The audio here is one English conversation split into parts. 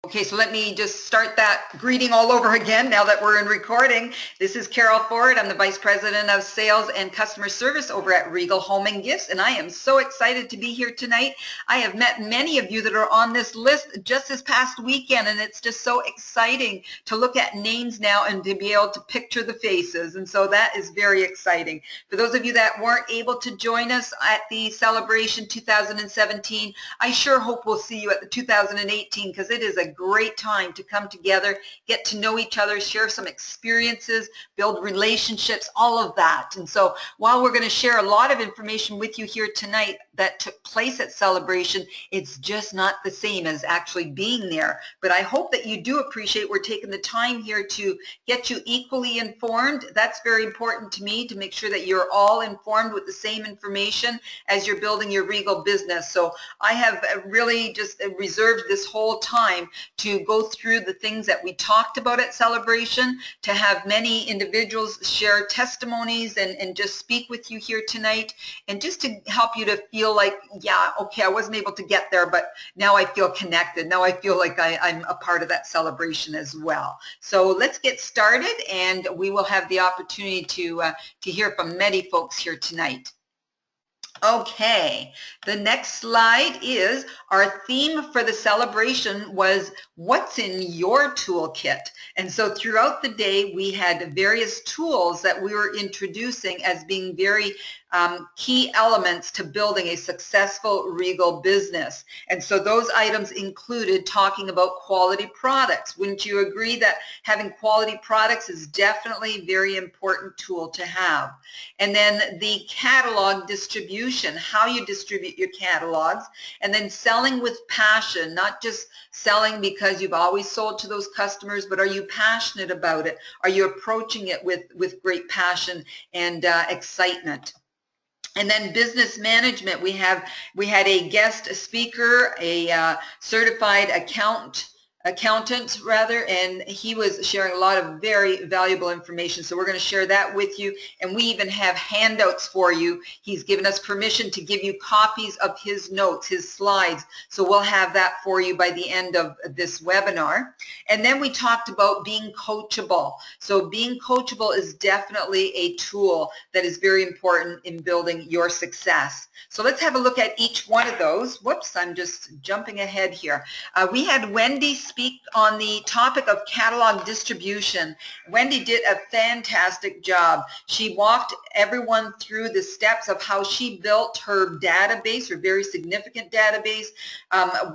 Okay, so let me just start that greeting all over again now that we're in recording. This is Carol Ford. I'm the Vice President of Sales and Customer Service over at Regal Home and Gifts, and I am so excited to be here tonight. I have met many of you that are on this list just this past weekend, and it's just so exciting to look at names now and to be able to picture the faces, and so that is very exciting. For those of you that weren't able to join us at the Celebration 2017, I sure hope we'll see you at the 2018, because it is a great time to come together, get to know each other, share some experiences, build relationships, all of that. And so while we're going to share a lot of information with you here tonight that took place at Celebration, it's just not the same as actually being there. But I hope that you do appreciate we're taking the time here to get you equally informed. That's very important to me, to make sure that you're all informed with the same information as you're building your Regal business. So I have really just reserved this whole time to go through the things that we talked about at Celebration, to have many individuals share testimonies and just speak with you here tonight, and just to help you to feel like, yeah, okay, I wasn't able to get there, but now I feel connected. Now I feel like I'm a part of that celebration as well. So let's get started, and we will have the opportunity to hear from many folks here tonight. Okay, the next slide is our theme for the celebration was what's in your toolkit. And so throughout the day we had various tools that we were introducing as being very key elements to building a successful Regal business. And so those items included talking about quality products. Wouldn't you agree that having quality products is definitely a very important tool to have? And then the catalog distribution, how you distribute your catalogs, and then selling with passion, not just selling because you've always sold to those customers, but are you passionate about it? Are you approaching it with great passion and excitement? And then business management, we had a guest speaker, a certified accountant, and he was sharing a lot of very valuable information. So we're going to share that with you, and we even have handouts for you. He's given us permission to give you copies of his notes, his slides. So we'll have that for you by the end of this webinar. And then we talked about being coachable. So being coachable is definitely a tool that is very important in building your success. So let's have a look at each one of those. Whoops, I'm just jumping ahead here. We had Wendy speak on the topic of catalog distribution. Wendy did a fantastic job. She walked everyone through the steps of how she built her database, her very significant database.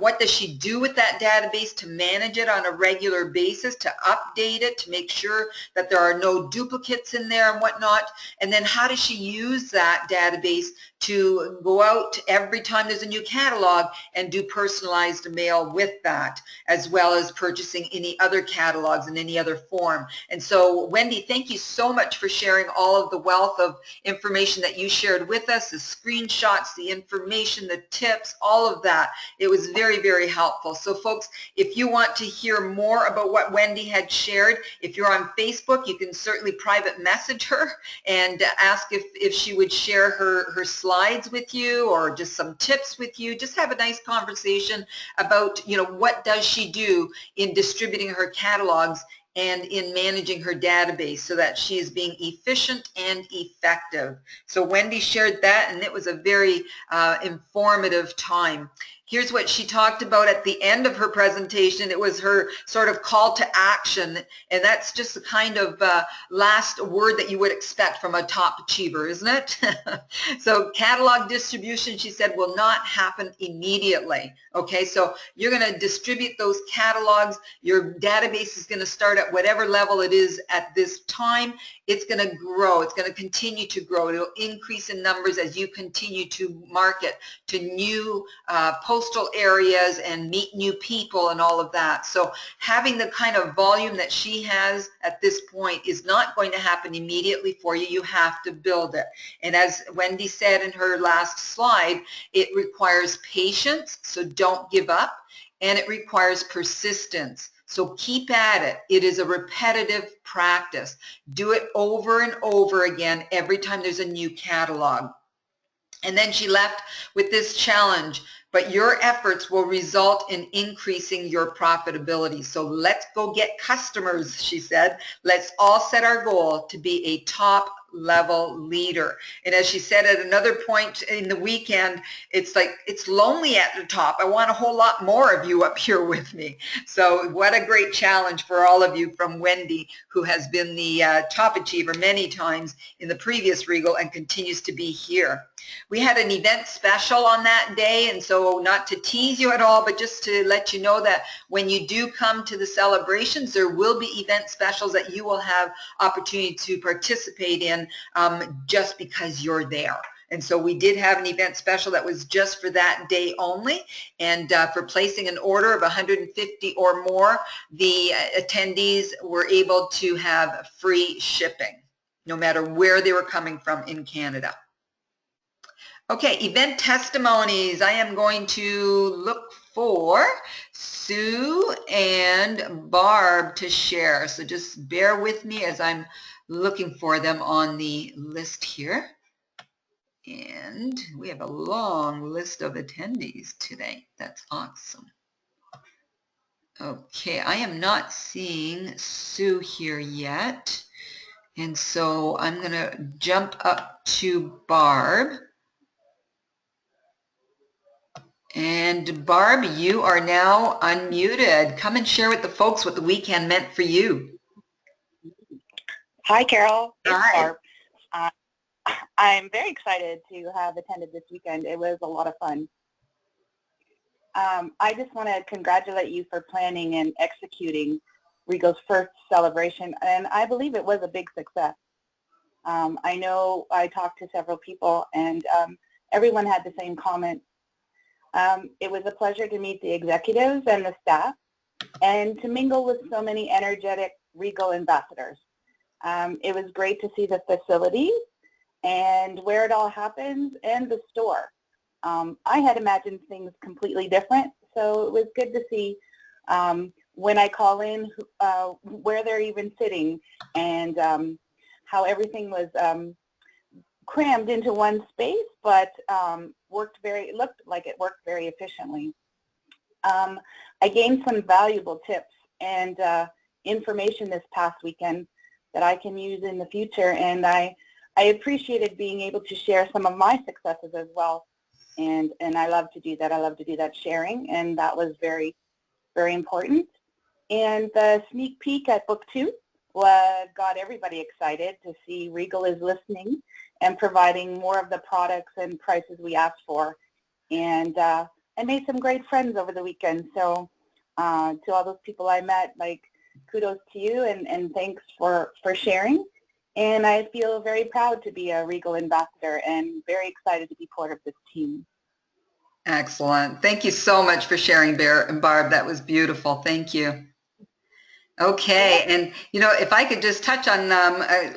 What does she do with that database to manage it on a regular basis, to update it, to make sure that there are no duplicates in there and whatnot. And then how does she use that database to go out every time there's a new catalog and do personalized mail with that, as well as purchasing any other catalogs in any other form. And so Wendy, thank you so much for sharing all of the wealth of information that you shared with us, the screenshots, the information, the tips, all of that. It was very, very helpful. So folks, if you want to hear more about what Wendy had shared, if you're on Facebook, you can certainly private message her and ask if she would share her slides with you, or just some tips with you. Just have a nice conversation about, you know, what does she do in distributing her catalogs and in managing her database so that she is being efficient and effective. So Wendy shared that, and it was a very informative time. Here's what she talked about at the end of her presentation. It was her sort of call to action, and that's just the kind of last word that you would expect from a top achiever, isn't it? So catalog distribution, she said, will not happen immediately. Okay, so you're going to distribute those catalogs. Your database is going to start at whatever level it is at this time. It's going to grow. It's going to continue to grow. It'll increase in numbers as you continue to market to new postal areas and meet new people and all of that. So having the kind of volume that she has at this point is not going to happen immediately for you. You have to build it. And as Wendy said in her last slide, it requires patience, so don't give up, and it requires persistence. So keep at it. It is a repetitive practice. Do it over and over again every time there's a new catalog. And then she left with this challenge: but your efforts will result in increasing your profitability. So let's go get customers, she said. Let's all set our goal to be a top level leader. And as she said at another point in the weekend, it's like, it's lonely at the top. I want a whole lot more of you up here with me. So what a great challenge for all of you from Wendy, who has been the top achiever many times in the previous Regal and continues to be here. We had an event special on that day, and so not to tease you at all, but just to let you know that when you do come to the celebrations, there will be event specials that you will have opportunity to participate in just because you're there. And so we did have an event special that was just for that day only, and for placing an order of 150 or more, the attendees were able to have free shipping, no matter where they were coming from in Canada. Okay, event testimonies. I am going to look for Sue and Barb to share. So just bear with me as I'm looking for them on the list here. And we have a long list of attendees today. That's awesome. Okay, I am not seeing Sue here yet. And so I'm going to jump up to Barb. And Barb, you are now unmuted. Come and share with the folks what the weekend meant for you. Hi, Carol. It's Hi. Barb. I'm very excited to have attended this weekend. It was a lot of fun. I just want to congratulate you for planning and executing Regal's first celebration, and I believe it was a big success. I know I talked to several people, and everyone had the same comment. It was a pleasure to meet the executives and the staff and to mingle with so many energetic Regal ambassadors. It was great to see the facilities and where it all happens and the store. I had imagined things completely different, so it was good to see when I call in where they're even sitting and how everything was crammed into one space, but it looked like it worked very efficiently. I gained some valuable tips and information this past weekend that I can use in the future, and I appreciated being able to share some of my successes as well, and I love to do that. I love to do that sharing, and that was very, very important. And the sneak peek at book 2 got everybody excited to see Regal is listening and providing more of the products and prices we asked for. And I made some great friends over the weekend. So to all those people I met, like, kudos to you and thanks for sharing. And I feel very proud to be a Regal ambassador and very excited to be part of this team. Excellent. Thank you so much for sharing, Barb. That was beautiful. Thank you. Okay, and you know, if I could just touch on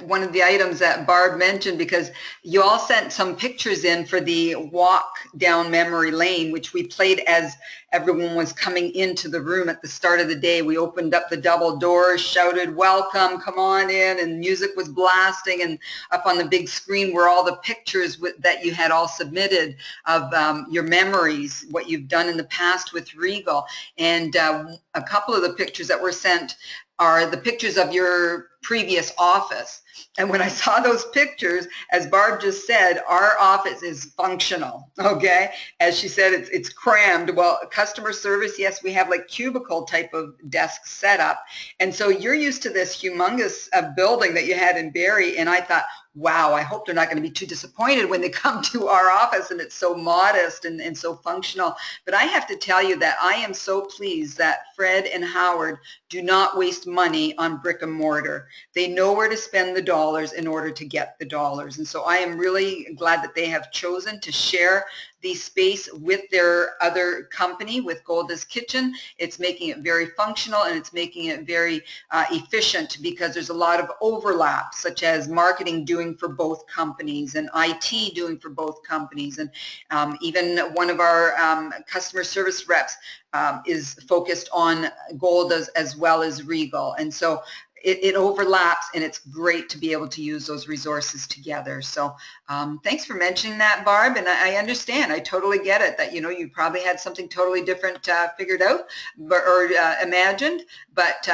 one of the items that Barb mentioned, because you all sent some pictures in for the walk down memory lane, which we played as everyone was coming into the room at the start of the day. We opened up the double doors, shouted, "Welcome, come on in," and music was blasting, and up on the big screen were all the pictures that you had all submitted of your memories, what you've done in the past with Regal. And a couple of the pictures that were sent are the pictures of your previous office. And when I saw those pictures, as Barb just said, our office is functional, okay? As she said, it's crammed. Well, customer service, yes, we have like cubicle type of desk setup. And so you're used to this humongous building that you had in Barrie, and I thought, wow, I hope they're not going to be too disappointed when they come to our office and it's so modest and so functional. But I have to tell you that I am so pleased that Fred and Howard do not waste money on brick and mortar. They know where to spend the dollars in order to get the dollars. And so I am really glad that they have chosen to share the space with their other company, with Golda's Kitchen. It's making it very functional, and it's making it very efficient, because there's a lot of overlap, such as marketing doing for both companies and IT doing for both companies. And even one of our customer service reps is focused on Golda's as well as Regal. And so it overlaps, and it's great to be able to use those resources together. So thanks for mentioning that, Barb, and I understand. I totally get it that, you know, you probably had something totally different figured out or imagined, but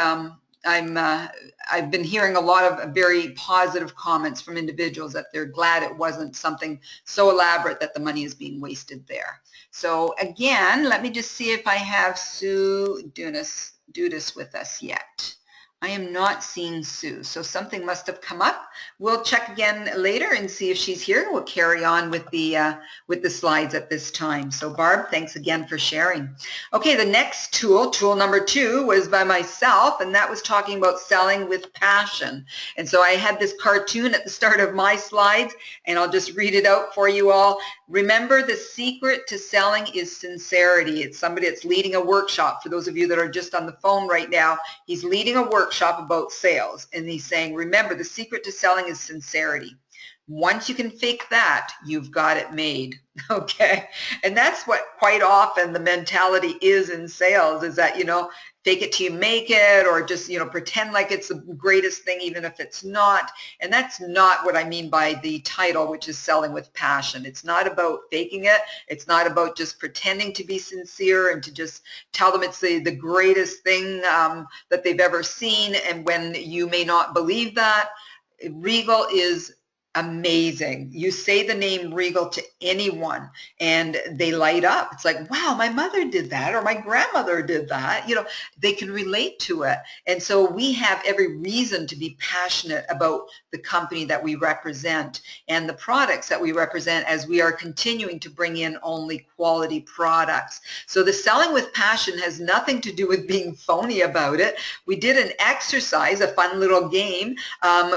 I've been hearing a lot of very positive comments from individuals that they're glad it wasn't something so elaborate that the money is being wasted there. So again, let me just see if I have Sue Dudas with us yet. I am not seeing Sue, so something must have come up. We'll check again later and see if she's here. We'll carry on with the slides at this time. So Barb, thanks again for sharing. Okay, the next tool number 2, was by myself, and that was talking about selling with passion. And so I had this cartoon at the start of my slides, and I'll just read it out for you all. Remember, the secret to selling is sincerity. It's somebody that's leading a workshop. For those of you that are just on the phone right now, he's leading a workshop about sales, and he's saying, remember, the secret to selling is sincerity. Once you can fake that, you've got it made, okay? And that's what quite often the mentality is in sales, is that, you know, fake it till you make it, or just, you know, pretend like it's the greatest thing even if it's not. And that's not what I mean by the title, which is selling with passion. It's not about faking it. It's not about just pretending to be sincere and to just tell them it's the greatest thing that they've ever seen, and when you may not believe that. Regal is amazing. You say the name Regal to anyone and they light up. It's like, wow, my mother did that, or my grandmother did that. You know, they can relate to it. And so we have every reason to be passionate about the company that we represent and the products that we represent, as we are continuing to bring in only quality products. So the selling with passion has nothing to do with being phony about it. We did an exercise, a fun little game.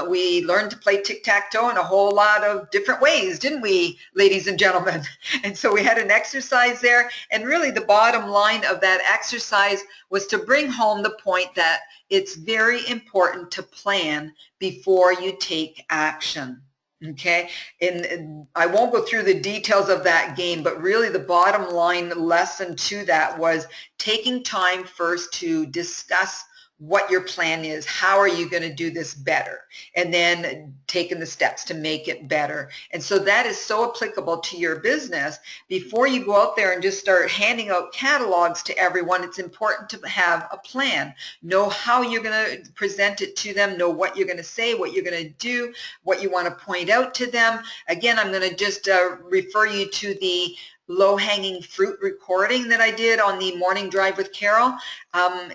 We learned to play tic-tac-toe in a whole lot of different ways, didn't we, ladies and gentlemen? And so we had an exercise there, and really the bottom line of that exercise was to bring home the point that it's very important to plan before you take action. Okay, and I won't go through the details of that game, but really the bottom line lesson to that was taking time first to discuss what your plan is. How are you going to do this better? And then taking the steps to make it better. And so that is so applicable to your business. Before you go out there and just start handing out catalogs to everyone, it's important to have a plan. Know how you're going to present it to them, know what you're going to say, what you're going to do, what you want to point out to them. Again, I'm going to just refer you to the low-hanging fruit recording that I did on the morning drive with Carol.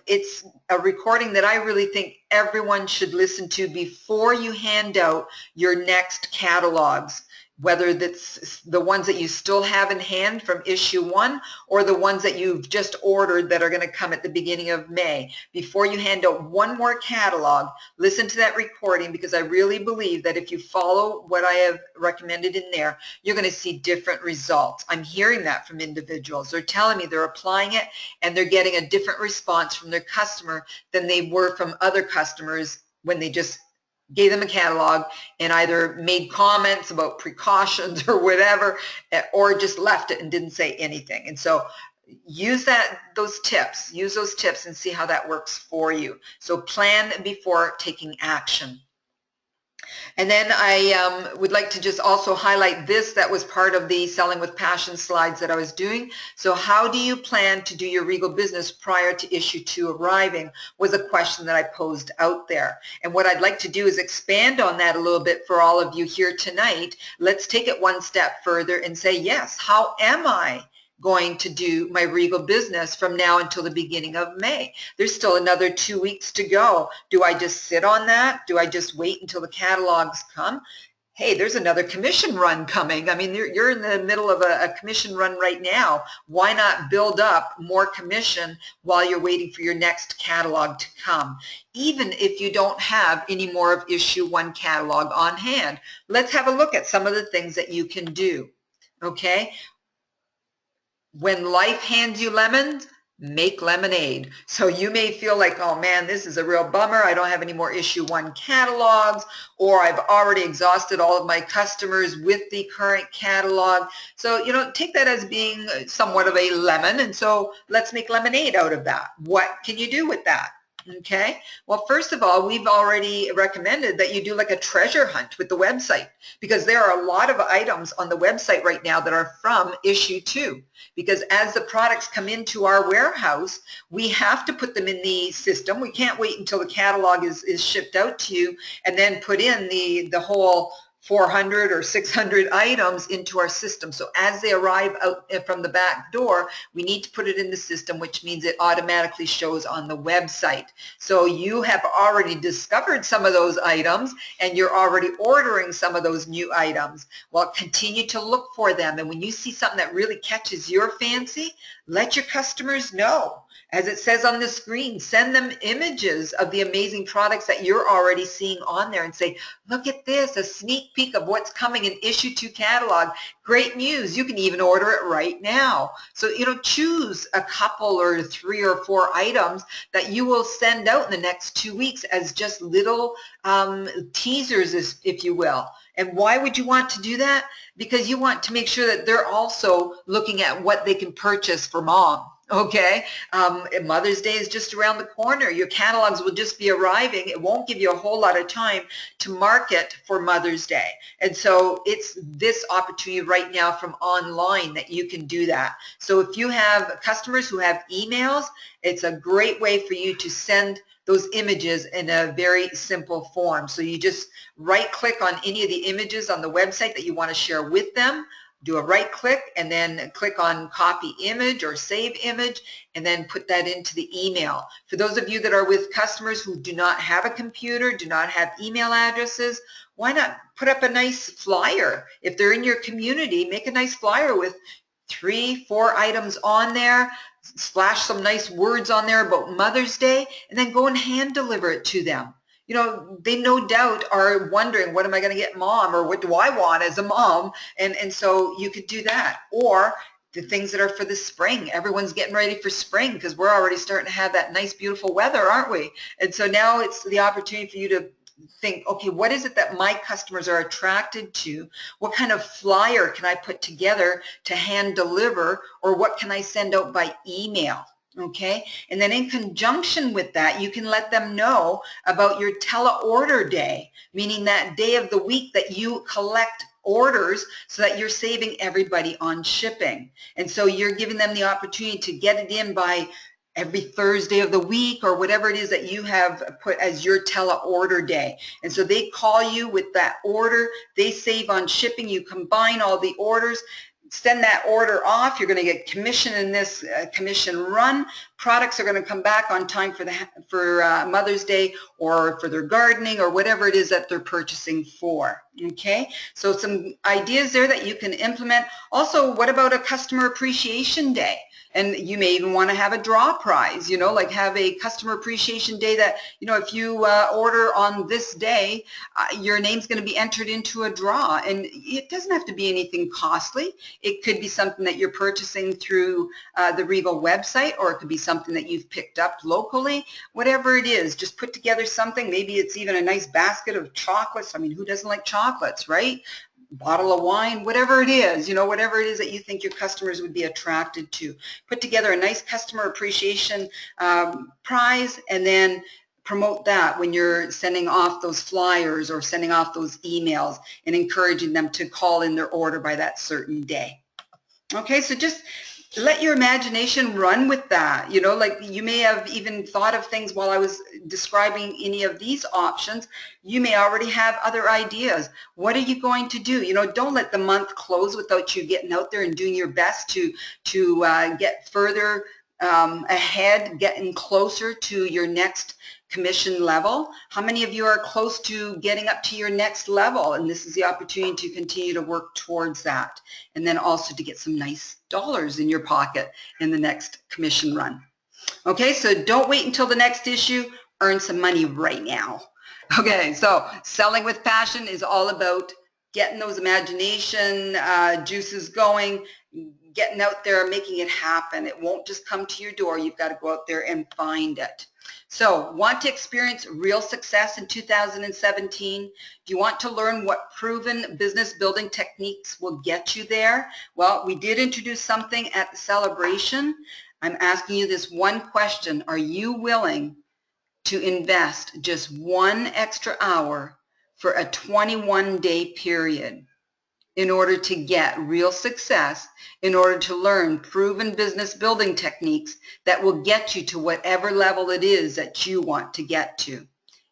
It's a recording that I really think everyone should listen to before you hand out your next catalogs, whether that's the ones that you still have in hand from issue 1 or the ones that you've just ordered that are going to come at the beginning of May. Before you hand out one more catalog, listen to that recording, because I really believe that if you follow what I have recommended in there, you're going to see different results. I'm hearing that from individuals. They're telling me they're applying it and they're getting a different response from their customer than they were from other customers when they just gave them a catalog and either made comments about precautions or whatever, or just left it and didn't say anything. And so use those tips and see how that works for you. So plan before taking action. And then I would like to just also highlight this that was part of the Selling with Passion slides that I was doing. So how do you plan to do your Regal business prior to issue 2 arriving, was a question that I posed out there. And what I'd like to do is expand on that a little bit for all of you here tonight. Let's take it one step further and say, yes, how am I going to do my Regal business from now until the beginning of May? There's still another 2 weeks to go. Do I just sit on that? Do I just wait until the catalogs come? Hey, there's another commission run coming. I mean, you're in the middle of a commission run right now. Why not build up more commission while you're waiting for your next catalog to come? Even if you don't have any more of issue 1 catalog on hand, let's have a look at some of the things that you can do. Okay? When life hands you lemons, make lemonade. So you may feel like, oh man, this is a real bummer. I don't have any more issue 1 catalogs, or I've already exhausted all of my customers with the current catalog. So, you know, take that as being somewhat of a lemon. And so let's make lemonade out of that. What can you do with that? Okay, well, first of all, we've already recommended that you do like a treasure hunt with the website, because there are a lot of items on the website right now that are from issue 2, because as the products come into our warehouse, we have to put them in the system. We can't wait until the catalog is shipped out to you and then put in the whole 400 or 600 items into our system. So as they arrive out from the back door, we need to put it in the system, which means it automatically shows on the website. So you have already discovered some of those items and you're already ordering some of those new items. Well, continue to look for them. And when you see something that really catches your fancy, let your customers know. As it says on the screen, send them images of the amazing products that you're already seeing on there and say, look at this, a sneak peek of what's coming in issue 2 catalog. Great news. You can even order it right now. So, choose a couple or 3 or 4 items that you will send out in the next 2 weeks as just little teasers, if you will. And why would you want to do that? Because you want to make sure that they're also looking at what they can purchase for mom. Okay, Mother's Day is just around the corner. Your catalogs will just be arriving. It won't give you a whole lot of time to market for Mother's Day. And so it's this opportunity right now from online that you can do that. So if you have customers who have emails, it's a great way for you to send those images in a very simple form. So you just right-click on any of the images on the website that you want to share with them, do a right click and then click on copy image or save image and then put that into the email. For those of you that are with customers who do not have a computer, do not have email addresses, why not put up a nice flyer? If they're in your community, make a nice flyer with 3, 4 items on there, splash some nice words on there about Mother's Day, and then go and hand deliver it to them. They no doubt are wondering, what am I going to get mom, or what do I want as a mom? And so you could do that. Or the things that are for the spring. Everyone's getting ready for spring because we're already starting to have that nice, beautiful weather, aren't we? And so now it's the opportunity for you to think, okay, what is it that my customers are attracted to? What kind of flyer can I put together to hand deliver, or what can I send out by email? Okay, and then in conjunction with that, you can let them know about your teleorder day, meaning that day of the week that you collect orders so that you're saving everybody on shipping. And so you're giving them the opportunity to get it in by every Thursday of the week or whatever it is that you have put as your teleorder day. And so they call you with that order, they save on shipping, you combine all the orders, send that order off. You're going to get commission in this commission run. Products are going to come back on time for Mother's Day or for their gardening or whatever it is that they're purchasing for. Okay, so some ideas there that you can implement. Also, what about a customer appreciation day? And you may even want to have a draw prize, like have a customer appreciation day that, if you order on this day, your name's going to be entered into a draw. And it doesn't have to be anything costly. It could be something that you're purchasing through the Regal website, or it could be something that you've picked up locally. Whatever it is, just put together something. Maybe it's even a nice basket of chocolates. I mean, who doesn't like chocolates, right? Bottle of wine, whatever it is, whatever it is that you think your customers would be attracted to. Put together a nice customer appreciation prize, and then promote that when you're sending off those flyers or sending off those emails, and encouraging them to call in their order by that certain day. Okay, so just let your imagination run with that. Like you may have even thought of things while I was describing any of these options. You may already have other ideas. What are you going to do? Don't let the month close without you getting out there and doing your best to get further ahead, getting closer to your next commission level. How many of you are close to getting up to your next level? And this is the opportunity to continue to work towards that. And then also to get some nice dollars in your pocket in the next commission run. Okay, so don't wait until the next issue. Earn some money right now. Okay, so selling with passion is all about getting those imagination juices going, getting out there, making it happen. It won't just come to your door. You've got to go out there and find it. So, want to experience real success in 2017? Do you want to learn what proven business building techniques will get you there? Well, we did introduce something at the celebration. I'm asking you this one question. Are you willing to invest just 1 extra hour for a 21-day period in order to get real success, in order to learn proven business building techniques that will get you to whatever level it is that you want to get to.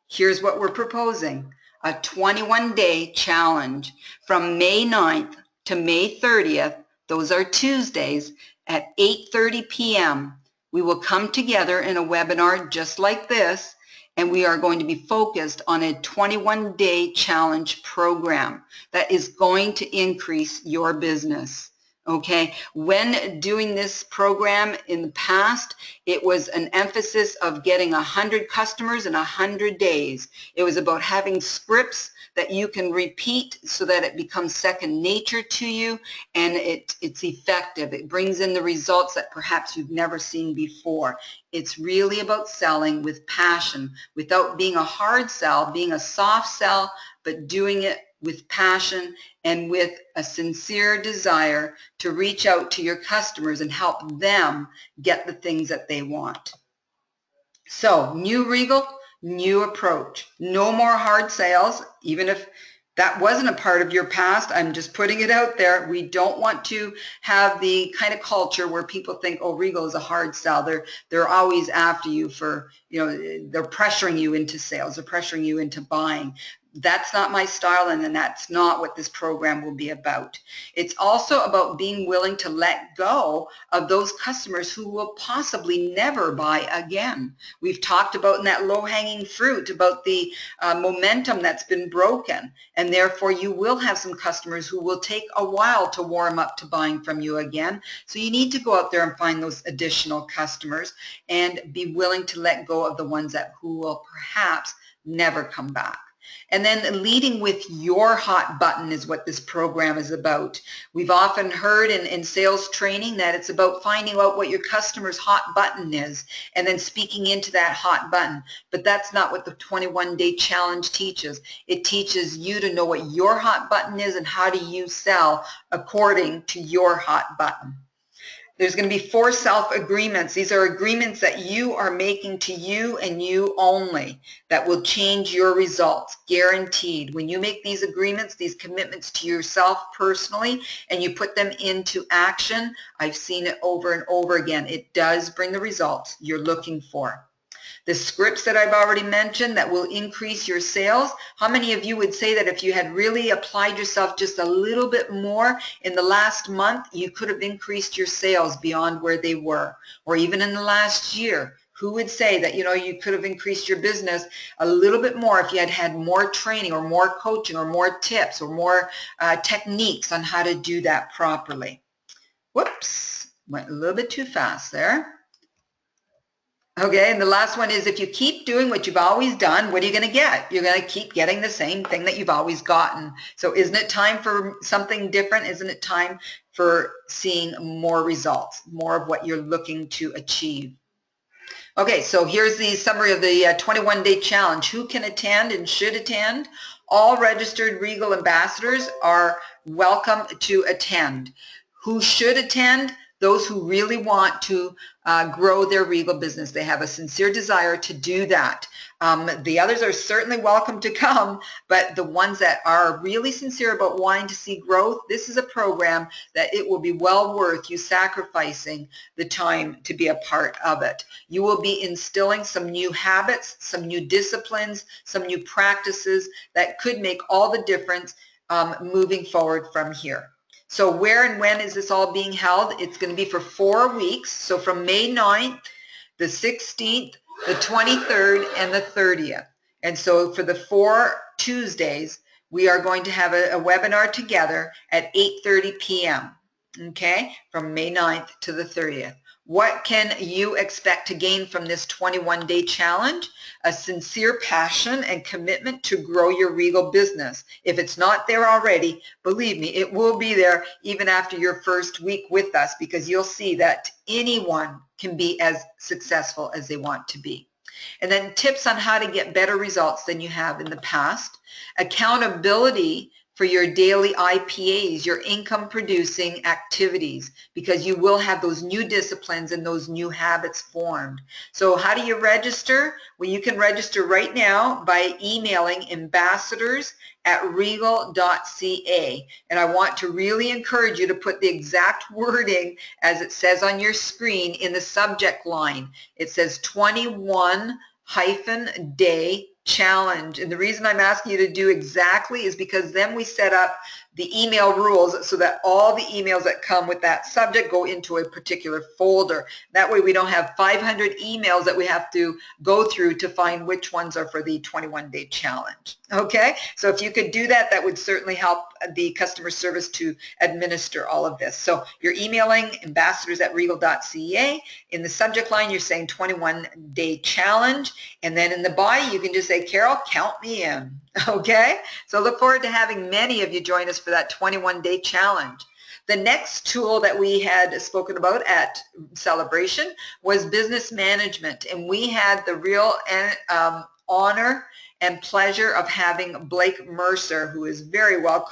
Here's what we're proposing: a 21-day challenge from May 9th to May 30th. Those are Tuesdays at 8:30 p.m. We will come together in a webinar just like this, and we are going to be focused on a 21-day challenge program that is going to increase your business. Okay, when doing this program in the past, it was an emphasis of getting 100 customers in 100 days. It was about having scripts that you can repeat so that it becomes second nature to you, and it's effective. It brings in the results that perhaps you've never seen before. It's really about selling with passion, without being a hard sell, being a soft sell, but doing it with passion and with a sincere desire to reach out to your customers and help them get the things that they want. So, new Regal, new approach. No more hard sales, even if that wasn't a part of your past. I'm just putting it out there. We don't want to have the kind of culture where people think, oh, Regal is a hard sell. They're always after you for, they're pressuring you into sales. They're pressuring you into buying. That's not my style, and then that's not what this program will be about. It's also about being willing to let go of those customers who will possibly never buy again. We've talked about in that low-hanging fruit about the momentum that's been broken, and therefore you will have some customers who will take a while to warm up to buying from you again. So you need to go out there and find those additional customers and be willing to let go of the ones who will perhaps never come back. And then leading with your hot button is what this program is about. We've often heard in sales training that it's about finding out what your customer's hot button is and then speaking into that hot button. But that's not what the 21-day challenge teaches. It teaches you to know what your hot button is and how do you sell according to your hot button. There's going to be 4 self-agreements. These are agreements that you are making to you and you only that will change your results, guaranteed. When you make these agreements, these commitments to yourself personally, and you put them into action, I've seen it over and over again. It does bring the results you're looking for. The scripts that I've already mentioned that will increase your sales. How many of you would say that if you had really applied yourself just a little bit more in the last month, you could have increased your sales beyond where they were? Or even in the last year, who would say that, you could have increased your business a little bit more if you had had more training or more coaching or more tips or more techniques on how to do that properly? Whoops, went a little bit too fast there. Okay, and the last one is if you keep doing what you've always done, what are you going to get? You're going to keep getting the same thing that you've always gotten. So isn't it time for something different? Isn't it time for seeing more results, more of what you're looking to achieve? Okay, so here's the summary of the 21-day challenge. Who can attend and should attend? All registered Regal ambassadors are welcome to attend. Who should attend? Those who really want to grow their Regal business. They have a sincere desire to do that. The others are certainly welcome to come, but the ones that are really sincere about wanting to see growth, this is a program that it will be well worth you sacrificing the time to be a part of it. You will be instilling some new habits, some new disciplines, some new practices that could make all the difference moving forward from here. So where and when is this all being held? It's going to be for 4 weeks. So from May 9th, the 16th, the 23rd, and the 30th. And so for the 4 Tuesdays, we are going to have a webinar together at 8:30 p.m., okay, from May 9th to the 30th. What can you expect to gain from this 21-day challenge? A sincere passion and commitment to grow your Regal business. If it's not there already, believe me, it will be there even after your first week with us, because you'll see that anyone can be as successful as they want to be. And then tips on how to get better results than you have in the past. Accountability for your daily IPAs, your income producing activities, because you will have those new disciplines and those new habits formed. So how do you register? Well, you can register right now by emailing ambassadors@regal.ca. And I want to really encourage you to put the exact wording as it says on your screen in the subject line. It says 21-day challenge. And the reason I'm asking you to do exactly is because then we set up the email rules so that all the emails that come with that subject go into a particular folder. That way we don't have 500 emails that we have to go through to find which ones are for the 21-day challenge. Okay, so if you could do that, that would certainly help the customer service to administer all of this. So you're emailing ambassadors@regal.ca. In the subject line, you're saying 21-day challenge. And then in the body, you can just say, Carol, count me in. Okay, so look forward to having many of you join us for that 21-day challenge. The next tool that we had spoken about at Celebration was business management, and we had the real honor and pleasure of having Blake Mercer, who is very well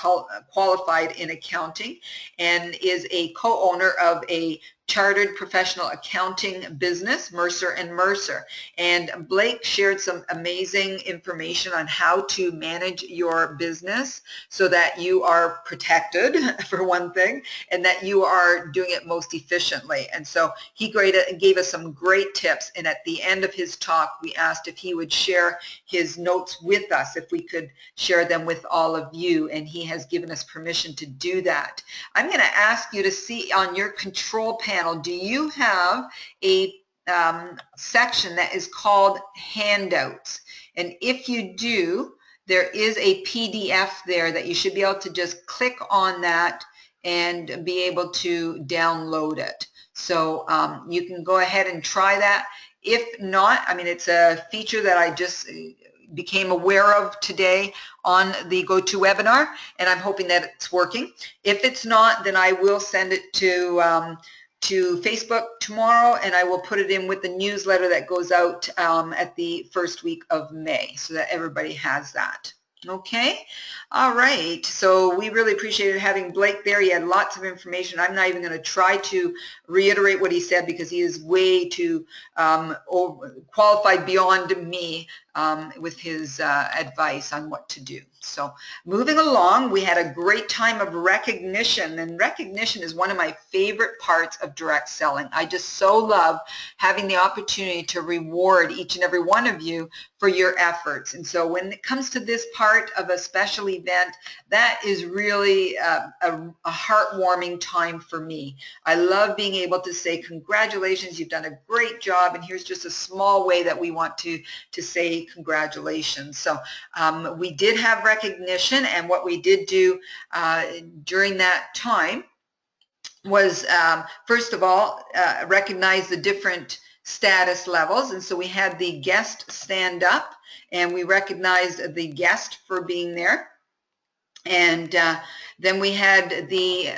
qualified in accounting and is a co-owner of a chartered professional accounting business, Mercer and Mercer. And Blake shared some amazing information on how to manage your business so that you are protected, for one thing, and that you are doing it most efficiently. And so he gave us some great tips. And at the end of his talk, we asked if he would share his notes with us, if we could share them with all of you. And he has given us permission to do that. I'm going to ask you to see on your control panel, do you have a section that is called handouts? And if you do, there is a PDF there that you should be able to just click on that and be able to download it. So you can go ahead and try that. If not, I mean, it's a feature that I just became aware of today on the GoToWebinar, and I'm hoping that it's working. If it's not, then I will send it to Facebook tomorrow, and I will put it in with the newsletter that goes out at the first week of May so that everybody has that. Okay, all right, so we really appreciated having Blake there. He had lots of information. I'm not even going to try to reiterate what he said because he is way too qualified beyond me with his advice on what to do. So moving along, we had a great time of recognition, and recognition is one of my favorite parts of direct selling. I just so love having the opportunity to reward each and every one of you for your efforts. And so when it comes to this part of a special event, that is really a heartwarming time for me. I love being able to say, congratulations, you've done a great job, and here's just a small way that we want to say congratulations. So we did have recognition, and what we did do during that time was, first of all, recognize the different status levels. And so we had the guest stand up, and we recognized the guest for being there. And then we had the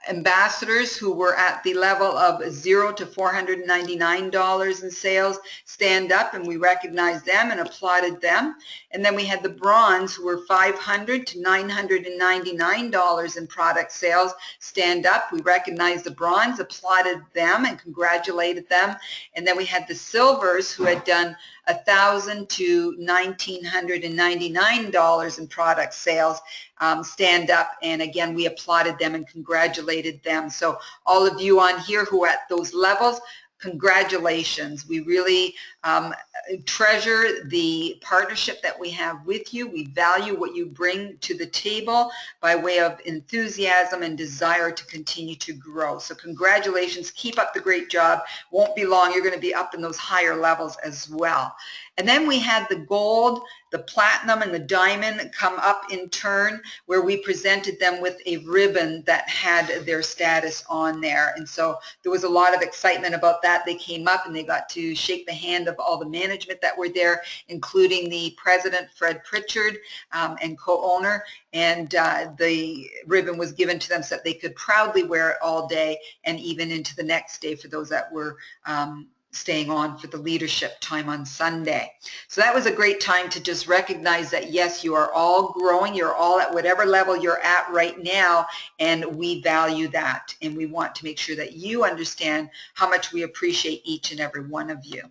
ambassadors who were at the level of $0 to $499 in sales stand up, and we recognized them and applauded them. And then we had the bronze who were $500 to $999 in product sales stand up. We recognized the bronze, applauded them, and congratulated them. And then we had the silvers who had done $1,000 to $1,999 in product sales stand up, and again we applauded them and congratulated them. So all of you on here who are at those levels, congratulations. We really treasure the partnership that we have with you. We value what you bring to the table by way of enthusiasm and desire to continue to grow. So congratulations, keep up the great job. Won't be long, you're going to be up in those higher levels as well. And then we had the gold, the platinum, and the diamond come up in turn, where we presented them with a ribbon that had their status on there. And so there was a lot of excitement about that. They came up and they got to shake the hand of all the management that were there, including the president, Fred Pritchard, and co-owner. And the ribbon was given to them so that they could proudly wear it all day and even into the next day for those that were staying on for the leadership time on Sunday. So that was a great time to just recognize that, yes, you are all growing, you're all at whatever level you're at right now, and we value that, and we want to make sure that you understand how much we appreciate each and every one of you.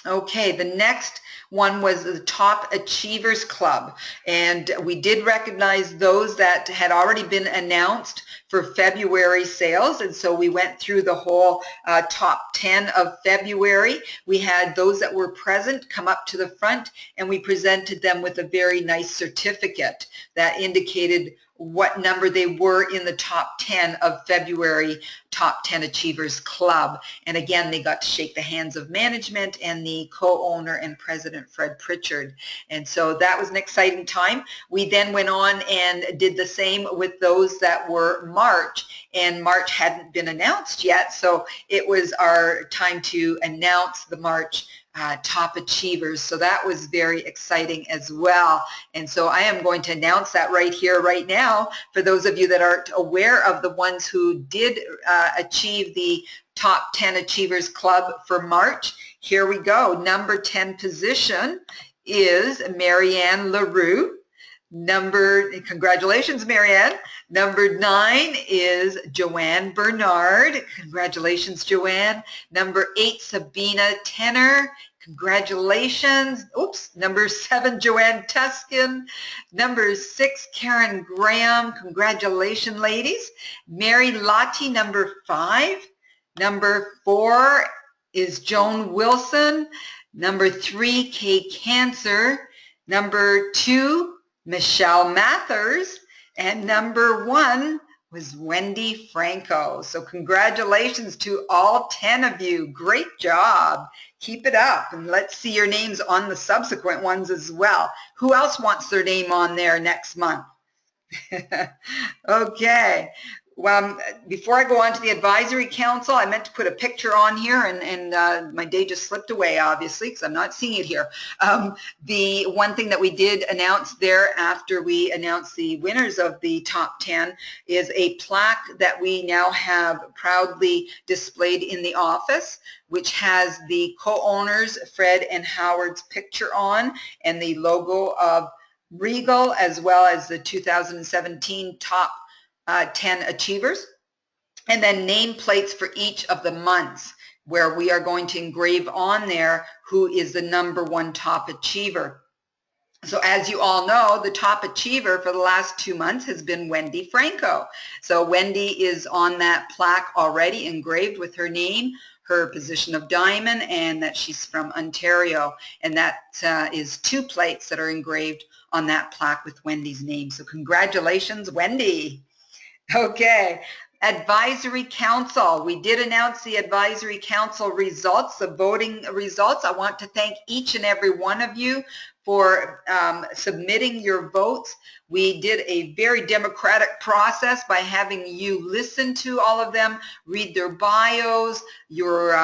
Okay, the next one was the Top Achievers Club, and we did recognize those that had already been announced for February sales, and so we went through the whole top 10 of February. We had those that were present come up to the front, and we presented them with a very nice certificate that indicated what number they were in the top 10 of February Top 10 Achievers Club. And again, they got to shake the hands of management and the co-owner and president, Fred Pritchard. And so that was an exciting time. We then went on and did the same with those that were March, and March hadn't been announced yet. So it was our time to announce the March top achievers. So that was very exciting as well. And so I am going to announce that right here, right now, for those of you that aren't aware of the ones who did achieve the top 10 Achievers Club for March. Here we go. Number 10 position is Marianne LaRue. Congratulations, Marianne. Number 9 is Joanne Bernard. Congratulations, Joanne. Number 8, Sabina Tenner. Congratulations. Oops. Number 7, Joanne Tuskin. Number 6, Karen Graham. Congratulations, ladies. Mary Lottie, number 5. Number 4 is Joan Wilson. Number 3, Kay Cancer. Number 2, Michelle Mathers, and number 1 was Wendy Franco. So congratulations to all 10 of you. Great job. Keep it up, and let's see your names on the subsequent ones as well. Who else wants their name on there next month? Okay. Well, before I go on to the advisory council, I meant to put a picture on here, and my day just slipped away, obviously, because I'm not seeing it here. The one thing that we did announce there after we announced the winners of the top 10 is a plaque that we now have proudly displayed in the office, which has the co-owners, Fred and Howard's picture on, and the logo of Regal, as well as the 2017 top 10 achievers, and then nameplates for each of the months, where we are going to engrave on there who is the number 1 top achiever. So as you all know, the top achiever for the last 2 months has been Wendy Franco. So Wendy is on that plaque already engraved with her name, her position of diamond, and that she's from Ontario. And that is 2 plates that are engraved on that plaque with Wendy's name. So congratulations, Wendy. Okay, advisory council. We did announce the advisory council results, the voting results. I want to thank each and every one of you for submitting your votes. We did a very democratic process by having you listen to all of them, read their bios. You're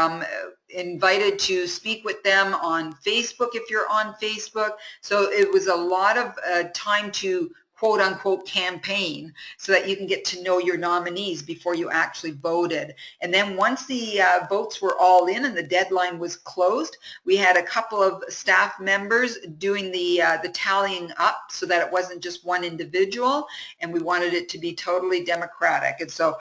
invited to speak with them on Facebook if you're on Facebook. So it was a lot of time to quote-unquote campaign so that you can get to know your nominees before you actually voted. And then once the votes were all in and the deadline was closed, we had a couple of staff members doing the tallying up so that it wasn't just one individual, and we wanted it to be totally democratic. And so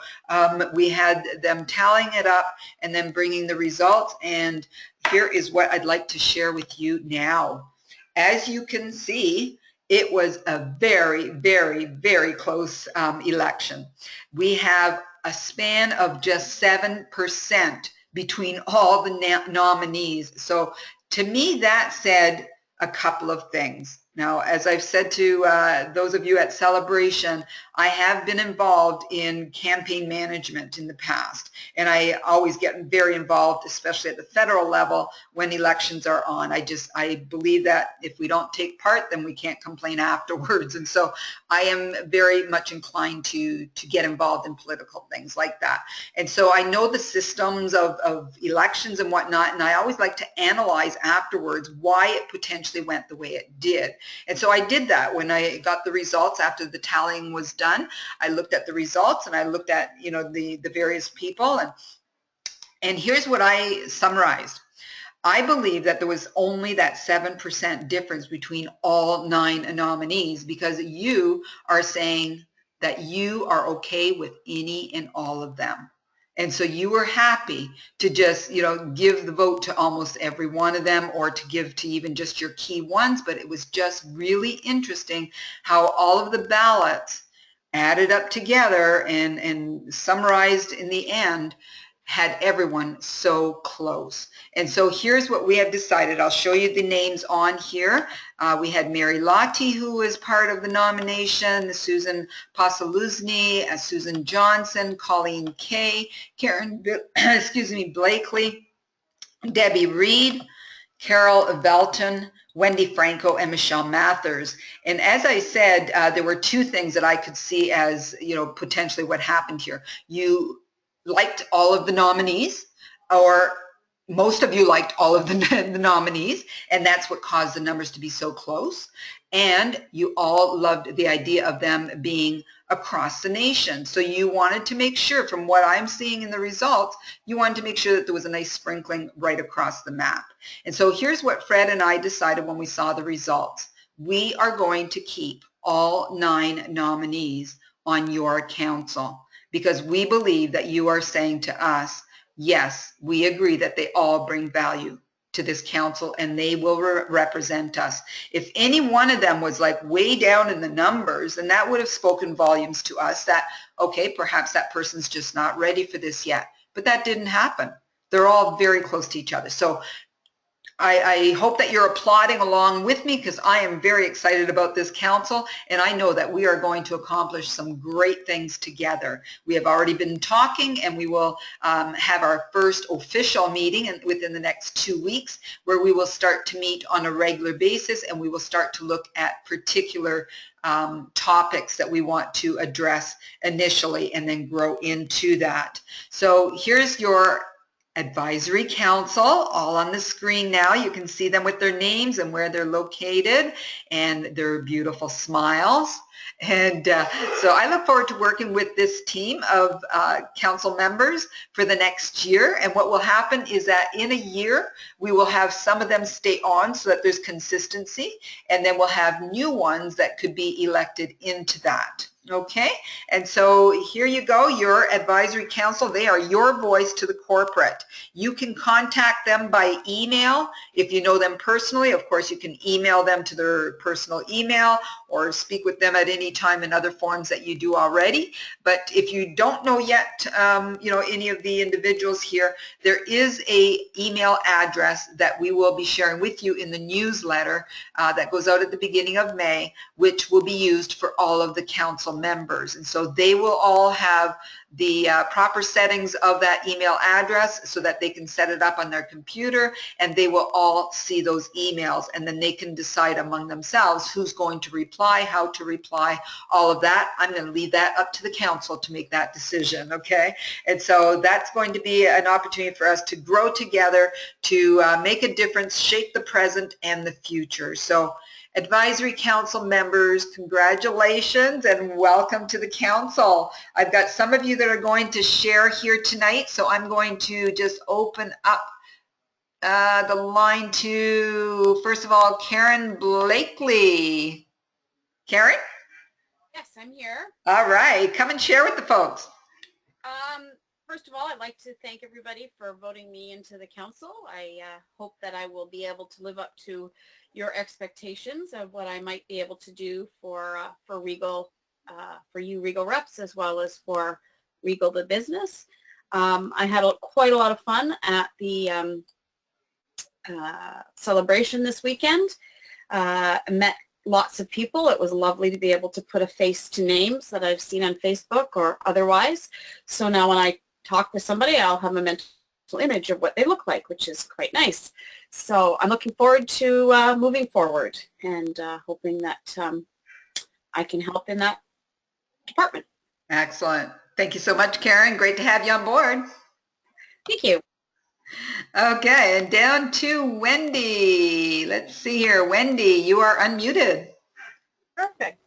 we had them tallying it up and then bringing the results, and here is what I'd like to share with you now. As you can see, it was a very, very, very close election. We have a span of just 7% between all the nominees. So to me, that said a couple of things. Now, as I've said to those of you at Celebration, I have been involved in campaign management in the past, and I always get very involved, especially at the federal level when elections are on. I believe that if we don't take part, then we can't complain afterwards, and so I am very much inclined to get involved in political things like that. And so I know the systems of elections and whatnot, and I always like to analyze afterwards why it potentially went the way it did. And so I did that when I got the results after the tallying was done. I looked at the results and I looked at, you know, the various people, and And here's what I summarized. I believe that there was only that 7% difference between all 9 nominees, because you are saying that you are okay with any and all of them. And so you were happy to just, give the vote to almost every one of them, or to give to even just your key ones. But it was just really interesting how all of the ballots added up together and summarized in the end had everyone so close. And so here's what we have decided. I'll show you the names on here. We had Mary Lottie, who was part of the nomination, Susan Pasaluzny, Susan Johnson, Colleen Kay, Karen, Blakely, Debbie Reed, Carol Velton, Wendy Franco, and Michelle Mathers. And as I said, there were 2 things that I could see as, potentially what happened here. You liked all of the nominees, or most of you liked all of the nominees, and that's what caused the numbers to be so close. And you all loved the idea of them being across the nation. So you wanted to make sure, from what I'm seeing in the results, you wanted to make sure that there was a nice sprinkling right across the map. And so here's what Fred and I decided when we saw the results. We are going to keep all 9 nominees on your council, because we believe that you are saying to us, yes, we agree that they all bring value to this council and they will represent us. If any one of them was like way down in the numbers, then that would have spoken volumes to us that, okay, perhaps that person's just not ready for this yet. But that didn't happen. They're all very close to each other. So I hope that you're applauding along with me, because I am very excited about this council, and I know that we are going to accomplish some great things together. We have already been talking, and we will have our first official meeting within the next 2 weeks, where we will start to meet on a regular basis, and we will start to look at particular topics that we want to address initially and then grow into that. So here's your advisory council, all on the screen now. You can see them with their names and where they're located and their beautiful smiles. And so I look forward to working with this team of council members for the next year. And what will happen is that in a year, we will have some of them stay on so that there's consistency, and then we'll have new ones that could be elected into that. Okay, and so here you go, your advisory council. They are your voice to the corporate. You can contact them by email. If you know them personally, of course, you can email them to their personal email or speak with them at any time in other forms that you do already. But if you don't know yet, any of the individuals here, there is a email address that we will be sharing with you in the newsletter that goes out at the beginning of May, which will be used for all of the council members. And so they will all have the proper settings of that email address so that they can set it up on their computer, and they will all see those emails, and then they can decide among themselves who's going to reply, how to reply, all of that. I'm going to leave that up to the council to make that decision, okay? And so that's going to be an opportunity for us to grow together, to make a difference, shape the present and the future. So advisory council members, congratulations and welcome to the council. I've got some of you that are going to share here tonight, so I'm going to just open up the line to, first of all, Karen Blakely. Karen? Yes, I'm here. All right, come and share with the folks. First of all, I'd like to thank everybody for voting me into the council. I hope that I will be able to live up to your expectations of what I might be able to do for Regal, for you Regal reps, as well as for Regal the business. I had quite a lot of fun at the celebration this weekend. Met lots of people. It was lovely to be able to put a face to names that I've seen on Facebook or otherwise. So now when I talk with somebody, I'll have a mental image of what they look like, which is quite nice. So I'm looking forward to moving forward and hoping that I can help in that department. Excellent. Thank you so much, Karen. Great to have you on board. Thank you. Okay, and down to Wendy. Let's see here. Wendy, you are unmuted. Perfect.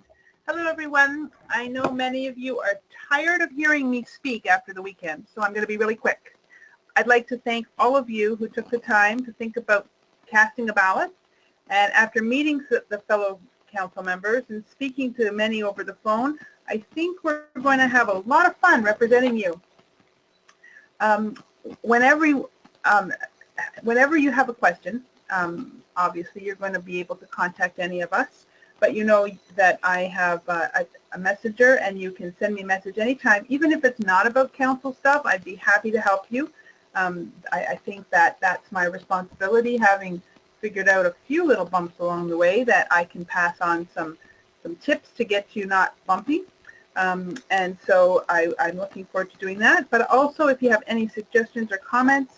Hello, everyone. I know many of you are tired of hearing me speak after the weekend, so I'm going to be really quick. I'd like to thank all of you who took the time to think about casting a ballot. And after meeting the fellow council members and speaking to many over the phone, I think we're going to have a lot of fun representing you. Whenever you have a question, obviously you're going to be able to contact any of us, but you know that I have a messenger and you can send me a message anytime. Even if it's not about council stuff, I'd be happy to help you. I think that that's my responsibility, having figured out a few little bumps along the way, that I can pass on some tips to get you not bumpy. And so I'm looking forward to doing that. But also, if you have any suggestions or comments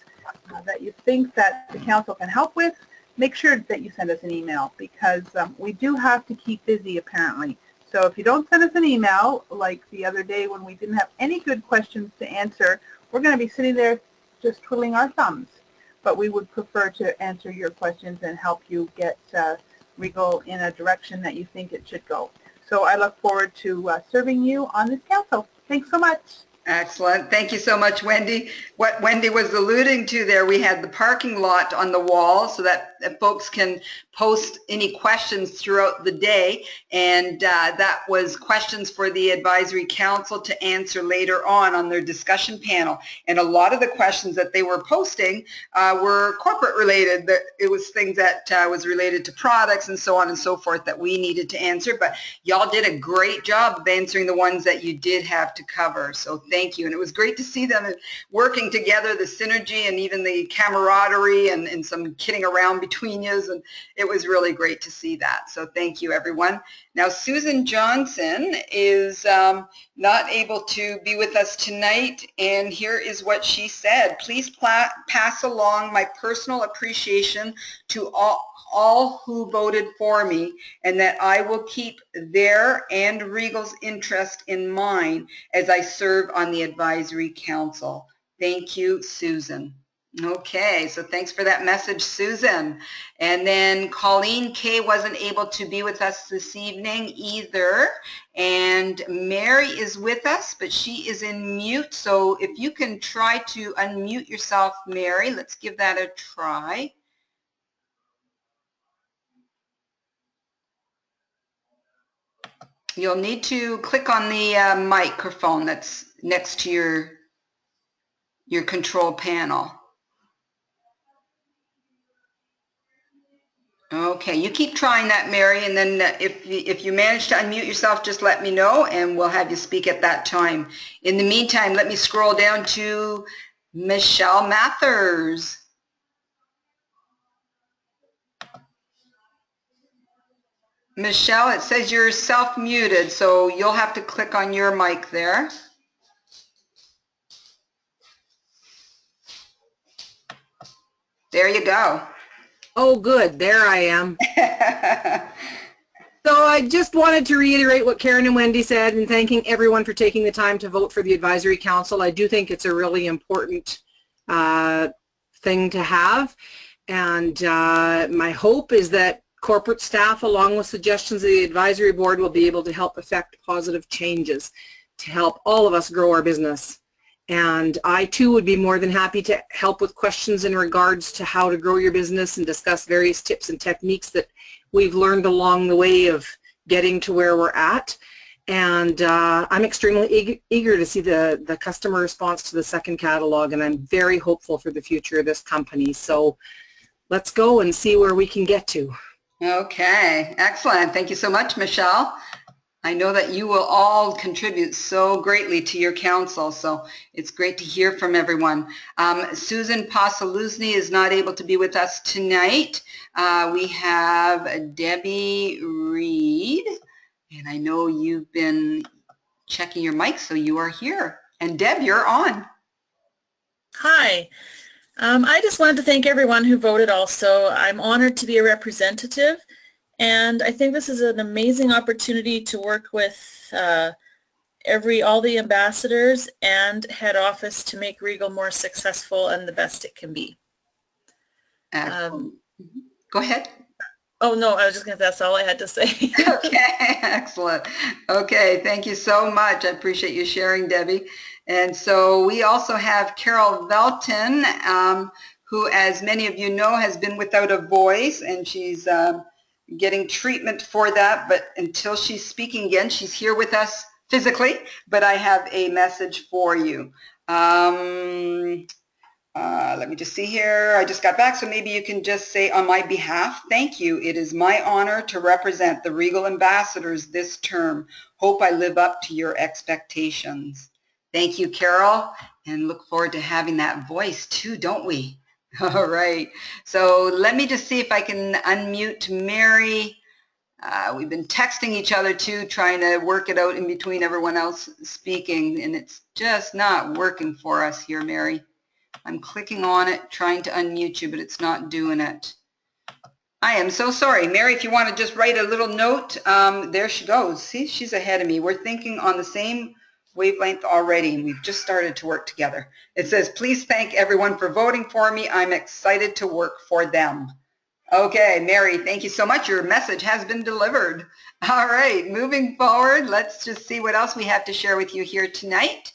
that you think that the council can help with, make sure that you send us an email, because we do have to keep busy apparently. So if you don't send us an email, like the other day when we didn't have any good questions to answer, we're going to be sitting there just twiddling our thumbs. But we would prefer to answer your questions and help you get Regal in a direction that you think it should go. So I look forward to serving you on this council. Thanks so much. Excellent. Thank you so much, Wendy. What Wendy was alluding to there, we had the parking lot on the wall so that folks can post any questions throughout the day, and that was questions for the advisory council to answer later on their discussion panel. And a lot of the questions that they were posting were corporate related. It was things that was related to products and so on and so forth that we needed to answer, but y'all did a great job of answering the ones that you did have to cover. So thank you. And it was great to see them working together, the synergy and even the camaraderie and some kidding around between you. And it was really great to see that. So thank you, everyone. Now, Susan Johnson is not able to be with us tonight. And here is what she said. Please pass along my personal appreciation to all who voted for me, and that I will keep their and Regal's interest in mind as I serve on the advisory council. Thank you, Susan. Okay, so thanks for that message, Susan. And then Colleen K wasn't able to be with us this evening either. And Mary is with us, but she is in mute. So if you can try to unmute yourself, Mary, let's give that a try. You'll need to click on the microphone that's next to your control panel. Okay, you keep trying that, Mary, and then if you manage to unmute yourself, just let me know and we'll have you speak at that time. In the meantime, let me scroll down to Michelle Mathers. Michelle, it says you're self-muted, so you'll have to click on your mic there. There you go. Oh, good. There I am. So I just wanted to reiterate what Karen and Wendy said, and thanking everyone for taking the time to vote for the Advisory Council. I do think it's a really important thing to have, and my hope is that corporate staff, along with suggestions of the Advisory Board, will be able to help effect positive changes to help all of us grow our business. And I too would be more than happy to help with questions in regards to how to grow your business and discuss various tips and techniques that we've learned along the way of getting to where we're at. And I'm extremely eager to see the customer response to the second catalog, and I'm very hopeful for the future of this company. So let's go and see where we can get to. Okay, excellent. Thank you so much, Michelle. I know that you will all contribute so greatly to your council, so it's great to hear from everyone. Susan Pasaluzny is not able to be with us tonight. We have Debbie Reed, and I know you've been checking your mic, so you are here. And Deb, you're on. Hi. I just wanted to thank everyone who voted also. I'm honored to be a representative. And I think this is an amazing opportunity to work with all the ambassadors and head office to make Regal more successful and the best it can be. Go ahead. Oh no, I was just going to, that's all I had to say. Okay, excellent. Okay, thank you so much. I appreciate you sharing, Debbie. And so we also have Carol Velton, who, as many of you know, has been without a voice, and she's getting treatment for that. But until she's speaking again, she's here with us physically, but I have a message for you. Let me just see here. I just got back, so maybe you can just say on my behalf, thank you. It is my honor to represent the Regal ambassadors this term. Hope I live up to your expectations. Thank you, Carol, and look forward to having that voice too, don't we? All right. So let me just see if I can unmute Mary. We've been texting each other too, trying to work it out in between everyone else speaking, and it's just not working for us here, Mary. I'm clicking on it, trying to unmute you, but it's not doing it. I am so sorry. Mary, if you want to just write a little note, there she goes. See, she's ahead of me. We're thinking on the same wavelength already, and we've just started to work together. It says, please thank everyone for voting for me. I'm excited to work for them. Okay, Mary, thank you so much. Your message has been delivered. All right, moving forward, let's just see what else we have to share with you here tonight.